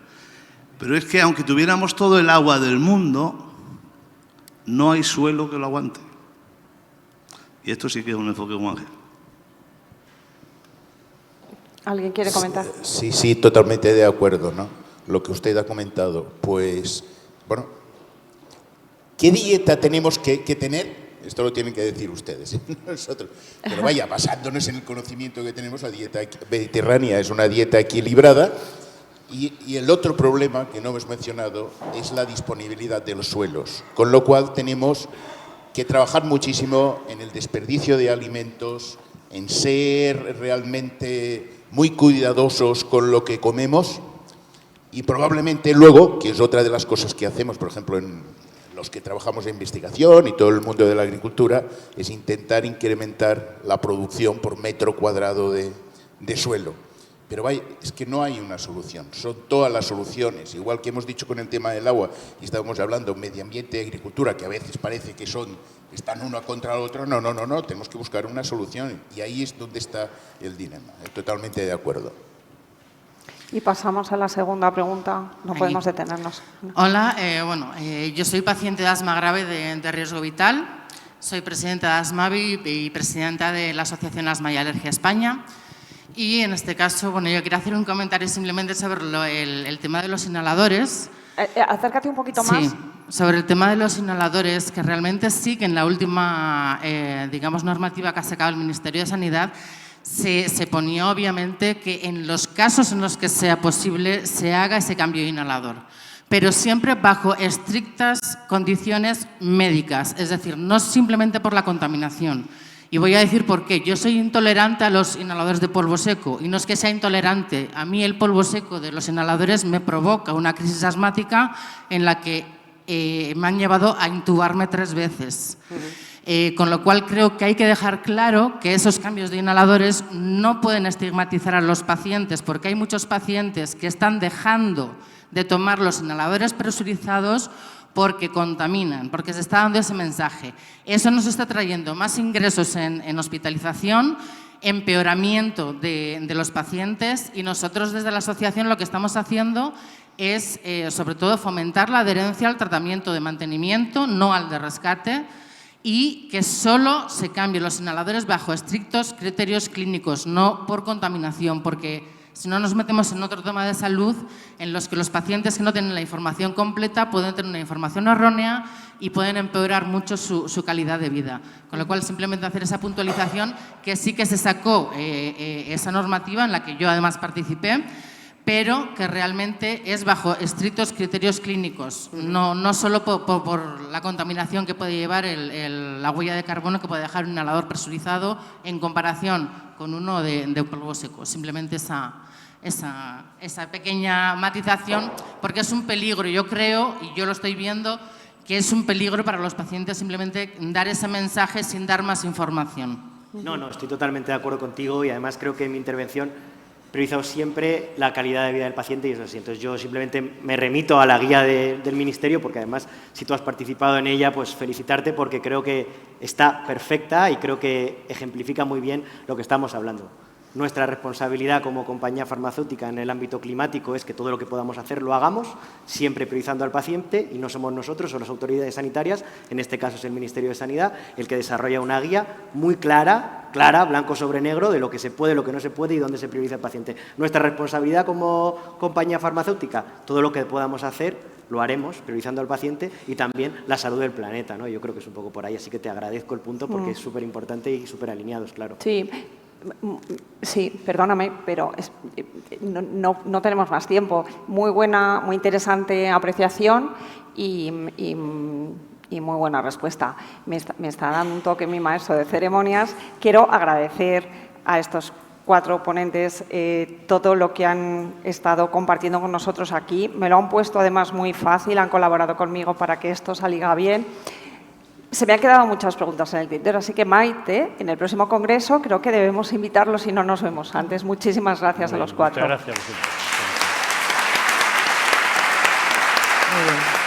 Pero es que aunque tuviéramos todo el agua del mundo, no hay suelo que lo aguante. Y esto sí que es un enfoque One Health. ¿Alguien quiere comentar? Sí, totalmente de acuerdo, ¿no? Lo que usted ha comentado, pues, bueno, ¿qué dieta tenemos que tener? Esto lo tienen que decir ustedes, nosotros. Pero vaya, basándonos en el conocimiento que tenemos, la dieta mediterránea es una dieta equilibrada y el otro problema que no hemos mencionado es la disponibilidad de los suelos, con lo cual tenemos que trabajar muchísimo en el desperdicio de alimentos, en ser realmente muy cuidadosos con lo que comemos y probablemente luego, que es otra de las cosas que hacemos, por ejemplo, en los que trabajamos en investigación y todo el mundo de la agricultura, es intentar incrementar la producción por metro cuadrado de suelo. Pero vaya, es que no hay una solución, son todas las soluciones, igual que hemos dicho con el tema del agua, y estábamos hablando medio ambiente y agricultura, que a veces parece que están uno contra el otro, no, tenemos que buscar una solución, y ahí es donde está el dilema, totalmente de acuerdo. Y pasamos a la segunda pregunta, no podemos detenernos. Hola, yo soy paciente de asma grave de riesgo vital. Soy presidenta de ASMAVI y presidenta de la Asociación Asma y Alergia España. Y en este caso, bueno, yo quería hacer un comentario simplemente sobre el tema de los inhaladores. Acércate un poquito más. Sí, sobre el tema de los inhaladores, que realmente sí que en la última, digamos, normativa que ha sacado el Ministerio de Sanidad se ponía obviamente que en los casos en los que sea posible se haga ese cambio de inhalador, pero siempre bajo estrictas condiciones médicas, es decir, no simplemente por la contaminación. Y voy a decir por qué. Yo soy intolerante a los inhaladores de polvo seco y no es que sea intolerante. A mí el polvo seco de los inhaladores me provoca una crisis asmática en la que me han llevado a intubarme 3 veces. Con lo cual creo que hay que dejar claro que esos cambios de inhaladores no pueden estigmatizar a los pacientes, porque hay muchos pacientes que están dejando de tomar los inhaladores presurizados porque contaminan, porque se está dando ese mensaje. Eso nos está trayendo más ingresos en hospitalización, empeoramiento de los pacientes, y nosotros desde la asociación lo que estamos haciendo es sobre todo fomentar la adherencia al tratamiento de mantenimiento, no al de rescate, y que solo se cambien los inhaladores bajo estrictos criterios clínicos, no por contaminación, porque si no nos metemos en otro tema de salud en los que los pacientes que no tienen la información completa pueden tener una información errónea y pueden empeorar mucho su calidad de vida. Con lo cual, simplemente hacer esa puntualización, que sí que se sacó esa normativa en la que yo además participé, pero que realmente es bajo estrictos criterios clínicos, no solo por la contaminación que puede llevar la huella de carbono que puede dejar un inhalador presurizado en comparación con uno de polvo seco. Simplemente esa pequeña matización, porque es un peligro, yo creo, y yo lo estoy viendo, que es un peligro para los pacientes simplemente dar ese mensaje sin dar más información. No, estoy totalmente de acuerdo contigo, y además creo que en mi intervención he priorizado siempre la calidad de vida del paciente, y eso sí. Entonces yo simplemente me remito a la guía del Ministerio, porque además si tú has participado en ella, pues felicitarte, porque creo que está perfecta y creo que ejemplifica muy bien lo que estamos hablando. Nuestra responsabilidad como compañía farmacéutica en el ámbito climático es que todo lo que podamos hacer lo hagamos, siempre priorizando al paciente, y no somos nosotros o las autoridades sanitarias, en este caso es el Ministerio de Sanidad, el que desarrolla una guía muy clara, blanco sobre negro, de lo que se puede, lo que no se puede y dónde se prioriza el paciente. Nuestra responsabilidad como compañía farmacéutica, todo lo que podamos hacer lo haremos, priorizando al paciente y también la salud del planeta, ¿no? Yo creo que es un poco por ahí, así que te agradezco el punto porque es súper importante y súper alineados, claro. Sí, perdóname, pero no tenemos más tiempo. Muy buena, muy interesante apreciación y muy buena respuesta. Me está dando un toque mi maestro de ceremonias. Quiero agradecer a estos 4 ponentes todo lo que han estado compartiendo con nosotros aquí. Me lo han puesto además muy fácil, han colaborado conmigo para que esto salga bien. Se me han quedado muchas preguntas en el tintero, así que Maite, en el próximo congreso creo que debemos invitarlos si no nos vemos antes. Muchísimas gracias a los 4. Muchas gracias. Muy bien.